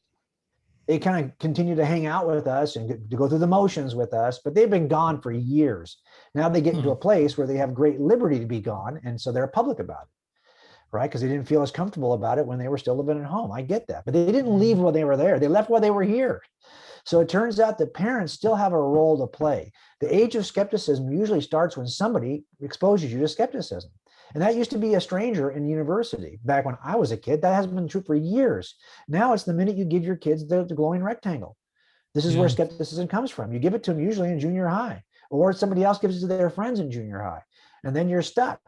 They kind of continue to hang out with us and to go through the motions with us, but they've been gone for years. Now they get into a place where they have great liberty to be gone, and so they're public about it, right? Because they didn't feel as comfortable about it when they were still living at home. I get that, but they didn't leave while they were there. They left while they were here. So it turns out that parents still have a role to play. The age of skepticism usually starts when somebody exposes you to skepticism. And that used to be a stranger in university. Back when I was a kid, that hasn't been true for years. Now it's the minute you give your kids the glowing rectangle. This is where skepticism comes from. You give it to them usually in junior high, or somebody else gives it to their friends in junior high, and then you're stuck.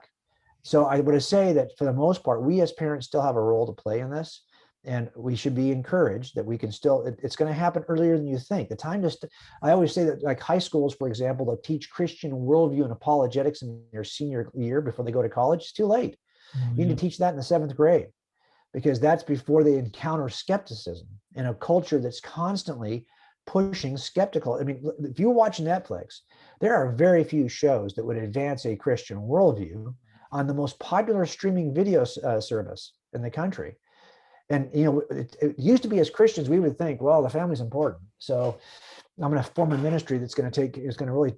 So I would say that for the most part, we as parents still have a role to play in this. And we should be encouraged that we can still, it's going to happen earlier than you think. The time to, I always say that, like high schools, for example, they'll teach Christian worldview and apologetics in their senior year before they go to college. It's too late. You need to teach that in the 7th grade, because that's before they encounter skepticism in a culture that's constantly pushing skeptical. I mean, if you watch Netflix, there are very few shows that would advance a Christian worldview on the most popular streaming video service in the country. And, it used to be, as Christians, we would think, well, the family's important. So I'm going to form a ministry is going to really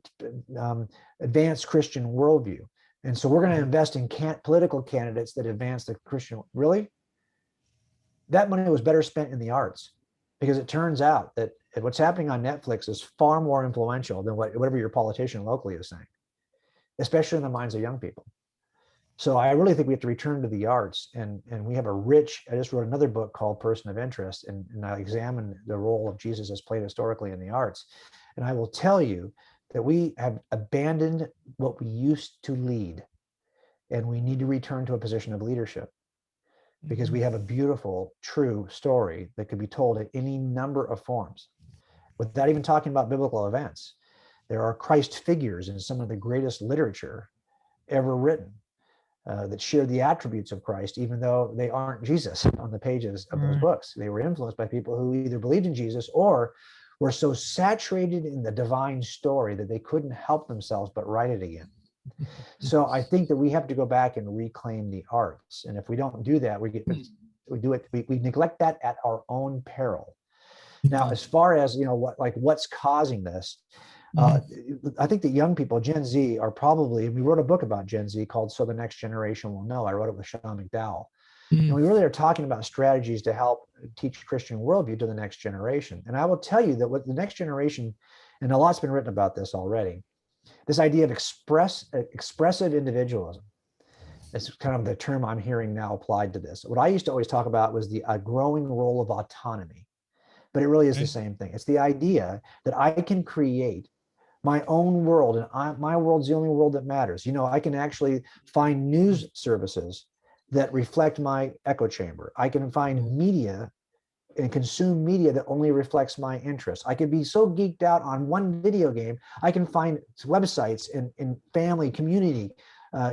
advance Christian worldview. And so we're going to invest in political candidates that advance the Christian. Really? That money was better spent in the arts, because it turns out that what's happening on Netflix is far more influential than whatever your politician locally is saying, especially in the minds of young people. So I really think we have to return to the arts, and we have I just wrote another book called Person of Interest, and I examine the role of Jesus as played historically in the arts. And I will tell you that we have abandoned what we used to lead, and we need to return to a position of leadership, because we have a beautiful, true story that could be told in any number of forms, without even talking about biblical events. There are Christ figures in some of the greatest literature ever written. That share the attributes of Christ, even though they aren't Jesus on the pages of those books. They were influenced by people who either believed in Jesus or were so saturated in the divine story that they couldn't help themselves but write it again. So I think that we have to go back and reclaim the arts. And if we don't do that, we neglect that at our own peril. Now, as far as, what's causing this, I think that young people, Gen Z, are probably, we wrote a book about Gen Z called So the Next Generation Will Know. I wrote it with Sean McDowell. And we really are talking about strategies to help teach Christian worldview to the next generation. And I will tell you that what the next generation, and a lot's been written about this already, this idea of expressive individualism. It's kind of the term I'm hearing now applied to this. What I used to always talk about was the growing role of autonomy, but it really is the same thing. It's the idea that I can create my own world, and my world's the only world that matters. I can actually find news services that reflect my echo chamber. I can find media and consume media that only reflects my interests. I can be so geeked out on one video game, I can find websites in family, community,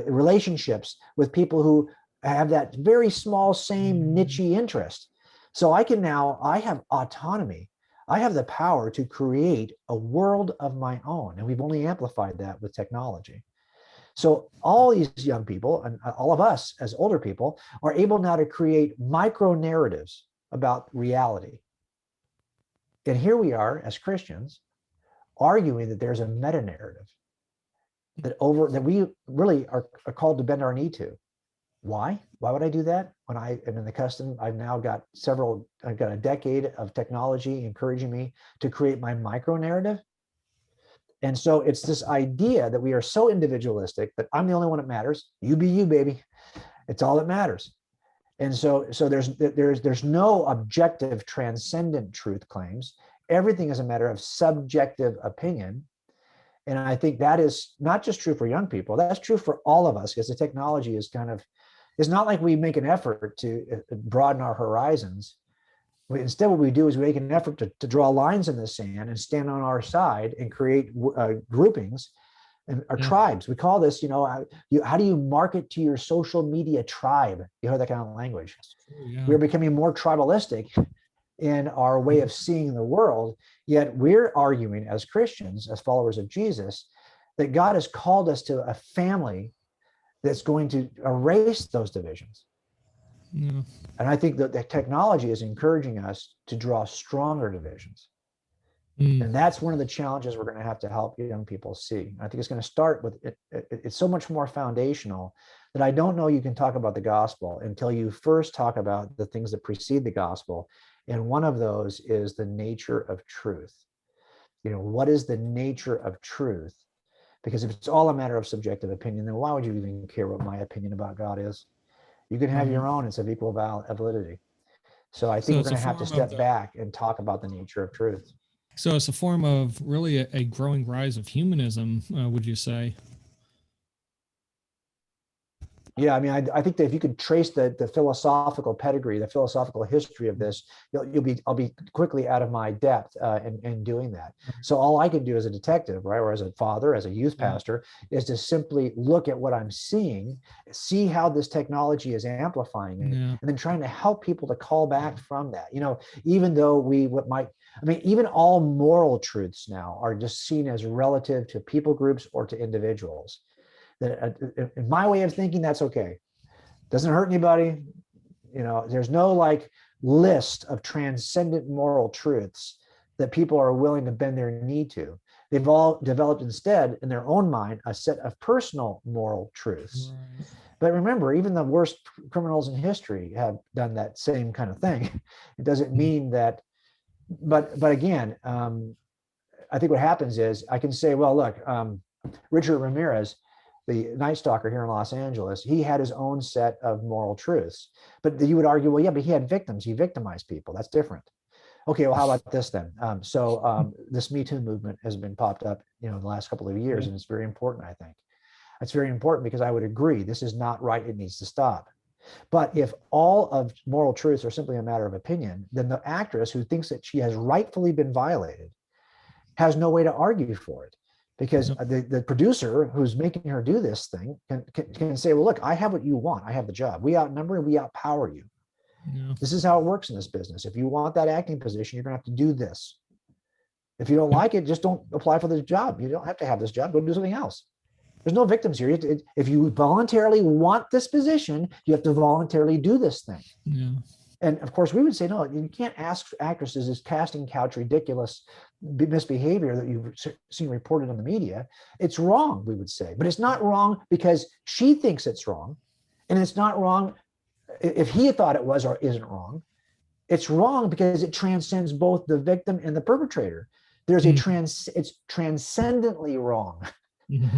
relationships with people who have that very small, same niche interest. So I have autonomy. I have the power to create a world of my own. And we've only amplified that with technology. So all these young people, and all of us as older people, are able now to create micro narratives about reality. And here we are as Christians arguing that there's a meta narrative that we really are called to bend our knee to. Why? Why would I do that? When I am in the custom, I've got a decade of technology encouraging me to create my micro narrative. And so it's this idea that we are so individualistic that I'm the only one that matters. You be you, baby. It's all that matters. And so there's no objective transcendent truth claims. Everything is a matter of subjective opinion. And I think that is not just true for young people, that's true for all of us, because the technology is it's not like we make an effort to broaden our horizons. Instead, what we do is we make an effort to draw lines in the sand and stand on our side and create groupings and our tribes. We call this, how do you market to your social media tribe? You heard that kind of language. Yeah. We're becoming more tribalistic in our way of seeing the world, yet we're arguing as Christians, as followers of Jesus, that God has called us to a family that's going to erase those divisions. Yeah. And I think that the technology is encouraging us to draw stronger divisions. And that's one of the challenges we're going to have to help young people see. I think it's going to start with it. It's so much more foundational that I don't know you can talk about the gospel until you first talk about the things that precede the gospel. And one of those is the nature of truth. What is the nature of truth? Because if it's all a matter of subjective opinion, then why would you even care what my opinion about God is? You can have your own. It's of equal validity. So I think we're going to have to step back and talk about the nature of truth. So it's a form of really a growing rise of humanism, would you say? Yeah, I mean, I think that if you could trace the philosophical pedigree, the philosophical history of this, I'll be quickly out of my depth in doing that. So all I can do as a detective, right, or as a father, as a youth pastor, is to simply look at what I'm seeing, see how this technology is amplifying it, and then trying to help people to call back from that. Even though even all moral truths now are just seen as relative to people groups or to individuals. That in my way of thinking, that's okay. Doesn't hurt anybody. There's no list of transcendent moral truths that people are willing to bend their knee to. They've all developed instead in their own mind a set of personal moral truths. Right. But remember, even the worst criminals in history have done that same kind of thing. It doesn't mean that, but again, I think what happens is I can say, well, look, Richard Ramirez, the Night Stalker here in Los Angeles, he had his own set of moral truths. But you would argue, well, yeah, but he had victims. He victimized people. That's different. Okay, well, how about this then? This Me Too movement has been popped up, in the last couple of years, and it's very important, I think. It's very important because I would agree, this is not right. It needs to stop. But if all of moral truths are simply a matter of opinion, then the actress who thinks that she has rightfully been violated has no way to argue for it. Because the producer who's making her do this thing can say, well, look, I have what you want. I have the job. We outnumber and we outpower you. Yeah. This is how it works in this business. If you want that acting position, you're going to have to do this. If you don't like it, just don't apply for the job. You don't have to have this job. Go do something else. There's no victims here. If you voluntarily want this position, you have to voluntarily do this thing. Yeah. And of course, we would say, no, you can't ask actresses this casting couch ridiculous misbehavior that you've seen reported in the media. It's wrong, we would say. But it's not wrong because she thinks it's wrong. And it's not wrong if he thought it was or isn't wrong. It's wrong because it transcends both the victim and the perpetrator. There's it's transcendently wrong.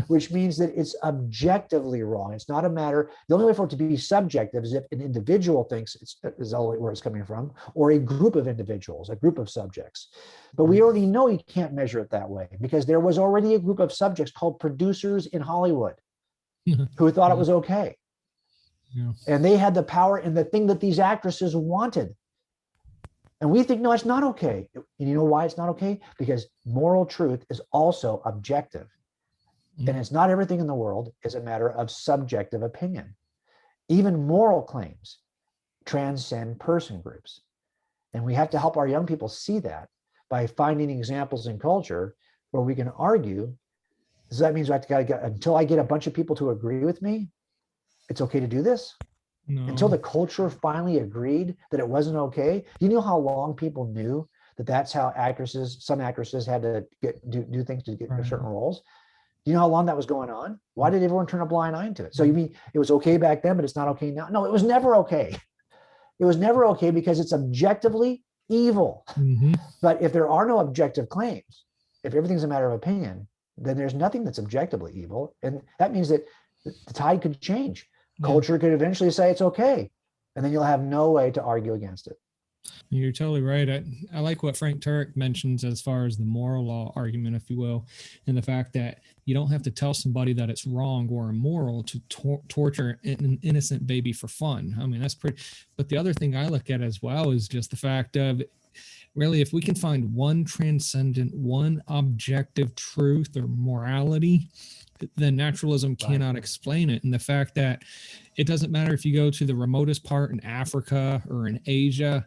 Which means that it's objectively wrong. It's not a matter, the only way for it to be subjective is if an individual thinks is all where it's coming from, or a group of individuals, a group of subjects. But we already know you can't measure it that way because there was already a group of subjects called producers in Hollywood who thought it was okay. Yeah. And they had the power in the thing that these actresses wanted. And we think, no, it's not okay. And you know why it's not okay? Because moral truth is also objective. And it's not everything in the world is a matter of subjective opinion. Even moral claims transcend person groups. And we have to help our young people see that by finding examples in culture where we can argue. So that means I have to get, until I get a bunch of people to agree with me, it's okay to do this? No. Until the culture finally agreed that it wasn't okay. You know how long people knew that that's how some actresses had to do things to get certain roles? Do you know how long that was going on? Why did everyone turn a blind eye to it? So you mean it was okay back then, but it's not okay now? No, it was never okay. It was never okay because it's objectively evil. Mm-hmm. But if there are no objective claims, if everything's a matter of opinion, then there's nothing that's objectively evil. And that means that the tide could change. Yeah. Culture could eventually say it's okay. And then you'll have no way to argue against it. You're totally right. I like what Frank Turek mentions as far as the moral law argument, if you will, and the fact that you don't have to tell somebody that it's wrong or immoral to torture an innocent baby for fun. I mean, that's pretty. But the other thing I look at as well is just the fact of really, if we can find one transcendent, one objective truth or morality, then naturalism cannot explain it. And the fact that it doesn't matter if you go to the remotest part in Africa or in Asia,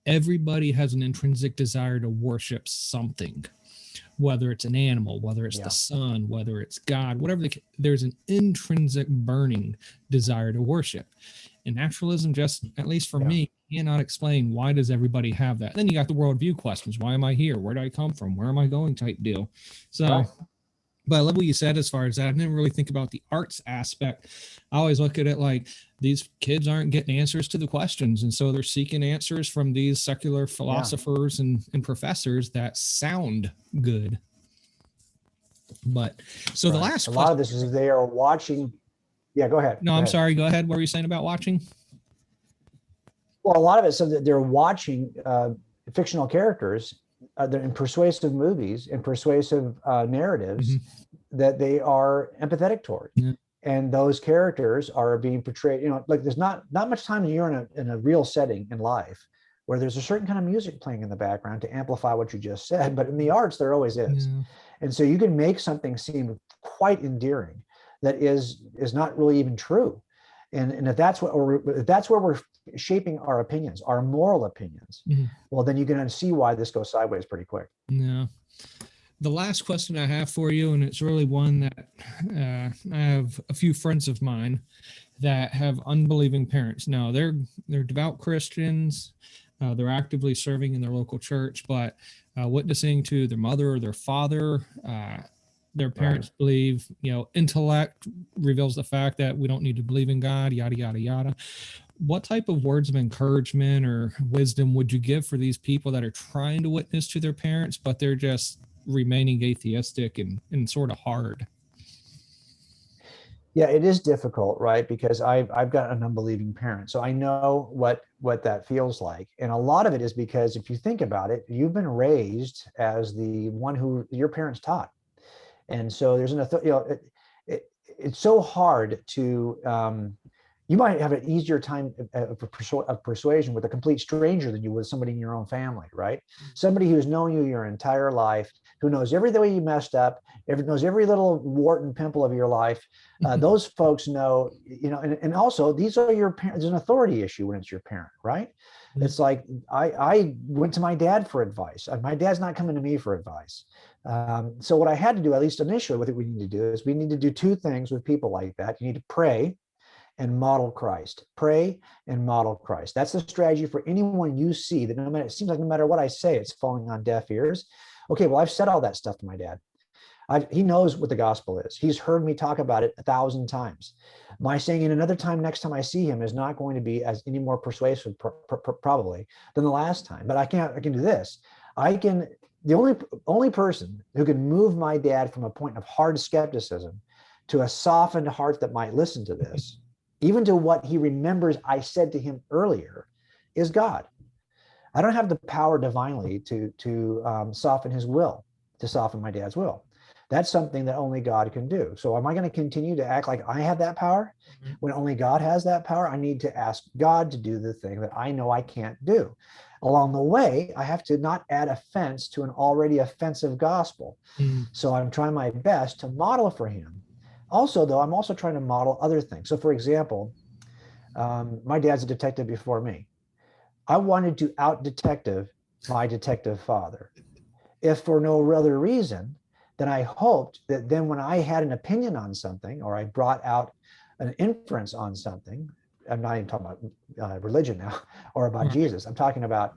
everybody has an intrinsic desire to worship something, whether it's an animal, whether it's the sun, whether it's God, whatever. There's an intrinsic burning desire to worship. And naturalism, just at least for me, cannot explain why does everybody have that. Then you got the worldview questions. Why am I here? Where do I come from? Where am I going type deal. So but I love what you said as far as that. I didn't really think about the arts aspect. I always look at it like these kids aren't getting answers to the questions. And so they're seeking answers from these secular philosophers and professors that sound good. But so the last a lot of this is they are watching. Yeah, go ahead. No, I'm sorry. Go ahead. What were you saying about watching? Well, a lot of it so that they're watching fictional characters they're in persuasive movies and persuasive narratives that they are empathetic toward. And those characters are being portrayed, like there's not much time you're in a real setting in life where there's a certain kind of music playing in the background to amplify what you just said, but in the arts there always is. And so you can make something seem quite endearing that is not really even true. And if that's where we're shaping our opinions, our moral opinions, well, then you can see why this goes sideways pretty quick. Yeah. The last question I have for you, and it's really one that I have a few friends of mine that have unbelieving parents. Now they're devout Christians. They're actively serving in their local church, but witnessing to their mother or their father. Their parents believe, intellect reveals the fact that we don't need to believe in God, yada, yada, yada. What type of words of encouragement or wisdom would you give for these people that are trying to witness to their parents, but they're just remaining atheistic and sort of hard? Yeah, it is difficult, right? Because I've got an unbelieving parent. So I know what that feels like. And a lot of it is because if you think about it, you've been raised as the one who your parents taught. And so there's it's so hard to, you might have an easier time of persuasion with a complete stranger than you would somebody in your own family, right? Somebody who's known you your entire life, who knows every way you messed up, knows every little wart and pimple of your life. Those folks know, and also these are your parents. There's an authority issue when it's your parent, right? It's like I went to my dad for advice. My dad's not coming to me for advice. So what I had to do, at least initially, what we need to do is we need to do two things with people like that. You need to pray and model Christ. Pray and model Christ. That's the strategy for anyone you see that it seems like no matter what I say, it's falling on deaf ears. Okay, well, I've said all that stuff to my dad. He knows what the gospel is. He's heard me talk about it 1,000 times. My saying it another time next time I see him is not going to be as any more persuasive probably than the last time. But I can do this. The only person who can move my dad from a point of hard skepticism to a softened heart that might listen to this, even to what he remembers I said to him earlier, is God. I don't have the power divinely to soften his will, to soften my dad's will. That's something that only God can do. So am I going to continue to act like I have that power when only God has that power? I need to ask God to do the thing that I know I can't do. Along the way, I have to not add offense to an already offensive gospel. So I'm trying my best to model for him. Also, though, I'm also trying to model other things. So for example, my dad's a detective before me. I wanted to out-detective my detective father. If for no other reason, then I hoped that then when I had an opinion on something, or I brought out an inference on something, I'm not even talking about religion now, or about Jesus. I'm talking about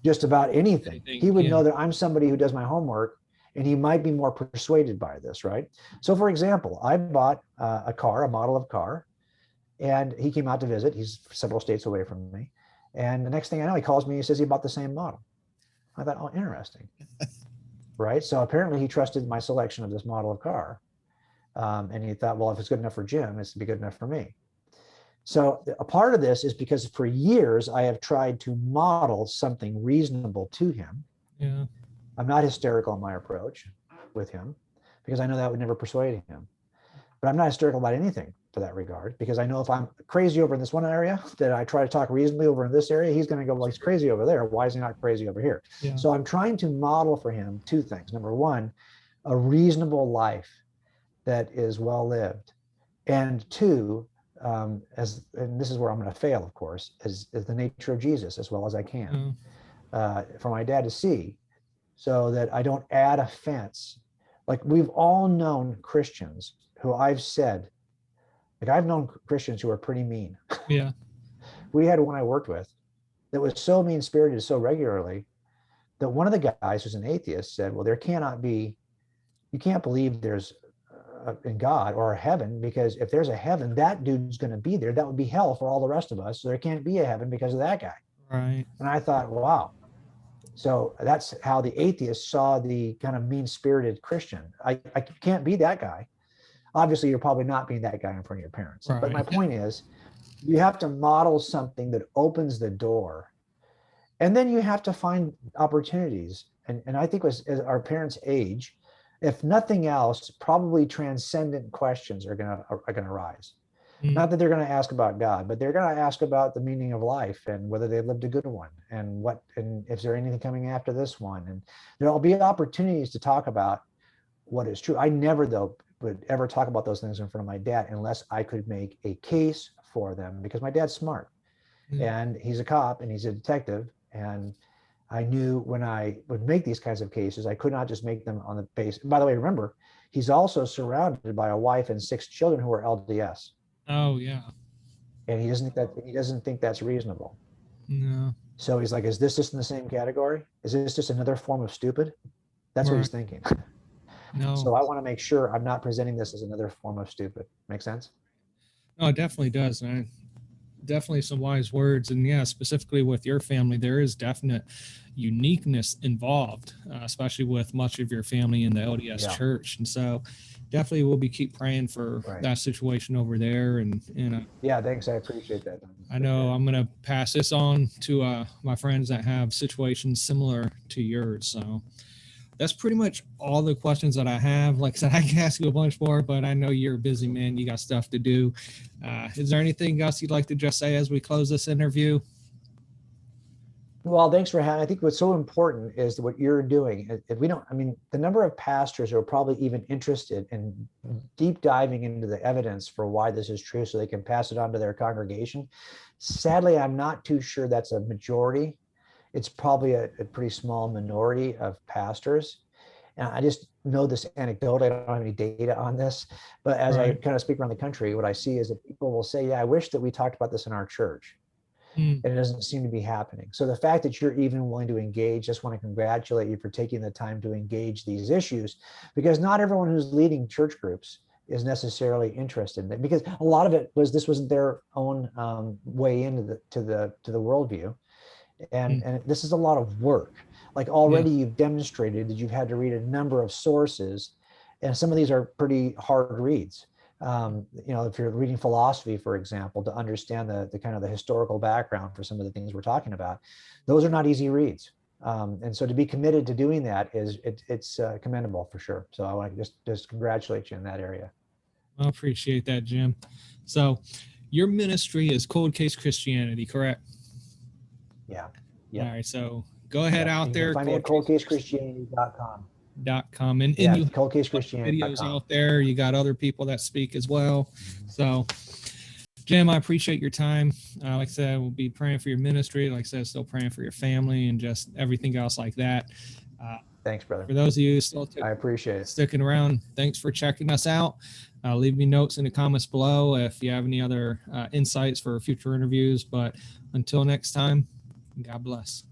just about anything. He would know that I'm somebody who does my homework, and he might be more persuaded by this, right? So for example, I bought a model of car, and he came out to visit. He's several states away from me. And the next thing I know, he calls me and says he bought the same model. I thought, oh, interesting. Right? So apparently he trusted my selection of this model of car. And he thought, well, if it's good enough for Jim, it's to be good enough for me. So a part of this is because for years I have tried to model something reasonable to him. Yeah. I'm not hysterical in my approach with him because I know that would never persuade him. But I'm not hysterical about anything to that regard, because I know if I'm crazy over in this one area, that I try to talk reasonably over in this area, he's going to go, well, he's crazy over there. Why is he not crazy over here? Yeah. So I'm trying to model for him two things. Number one, a reasonable life that is well lived. And two, and this is where I'm going to fail, of course, is the nature of Jesus as well as I can for my dad to see, so that I don't add offense. Like, we've all known Christians who I've said, like, I've known Christians who are pretty mean. Yeah. We had one I worked with that was so mean-spirited so regularly that one of the guys who's an atheist said, well, there cannot be, you can't believe there's in God or a heaven, because if there's a heaven, that dude's going to be there. That would be hell for all the rest of us. So there can't be a heaven because of that guy. Right. And I thought, wow. So that's how the atheist saw the kind of mean-spirited Christian. I can't be that guy. Obviously, you're probably not being that guy in front of your parents. Right. But my point is, you have to model something that opens the door. And then you have to find opportunities. And I think as our parents age, if nothing else, probably transcendent questions are gonna rise. Not that they're going to ask about God, but they're going to ask about the meaning of life and whether they lived a good one, and if there anything coming after this one. And there'll be opportunities to talk about what is true. I never, though, would ever talk about those things in front of my dad unless I could make a case for them, because my dad's smart and he's a cop and he's a detective. And I knew when I would make these kinds of cases, I could not just make them on the base. By the way, remember, he's also surrounded by a wife and 6 children who are LDS. Oh yeah. And he doesn't think that's reasonable. No. So he's like, is this just in the same category? Is this just another form of stupid? That's what he's thinking. No. So I want to make sure I'm not presenting this as another form of stupid. Make sense? No, it definitely does, man. Definitely some wise words. And yeah, specifically with your family, there is definite uniqueness involved, especially with much of your family in the LDS church. And so definitely we'll keep praying for that situation over there. And yeah, thanks. I appreciate that. I know I'm going to pass this on to my friends that have situations similar to yours. So that's pretty much all the questions that I have. Like I said, I can ask you a bunch more, but I know you're a busy man. You got stuff to do. Is there anything else you'd like to just say as we close this interview? Well, thanks for having. I think what's so important is what you're doing. If we don't, I mean, the number of pastors who are probably even interested in deep diving into the evidence for why this is true so they can pass it on to their congregation. Sadly, I'm not too sure that's a majority. It's probably a pretty small minority of pastors. And I just know this anecdote. I don't have any data on this, but as I kind of speak around the country, what I see is that people will say, yeah, I wish that we talked about this in our church. And it doesn't seem to be happening. So the fact that you're even willing to engage, just want to congratulate you for taking the time to engage these issues, because not everyone who's leading church groups is necessarily interested in it, because a lot of it was, this wasn't their own way into the worldview. And this is a lot of work. Like already you've demonstrated that you've had to read a number of sources, and some of these are pretty hard reads. If you're reading philosophy, for example, to understand the kind of the historical background for some of the things we're talking about, those are not easy reads. And so to be committed to doing that it's commendable for sure. So I want to just congratulate you in that area. I appreciate that, Jim. So your ministry is Cold Case Christianity, correct? Yeah. All right. So go ahead out there. Find me at coldcasechristianity.com. And you Cold Case Christianity videos out there. You got other people that speak as well. So Jim, I appreciate your time. Like I said, we'll be praying for your ministry. Like I said, still praying for your family and just everything else like that. Thanks, brother. For those of you still I appreciate it. Sticking around, thanks for checking us out. Leave me notes in the comments below if you have any other insights for future interviews. But until next time, God bless.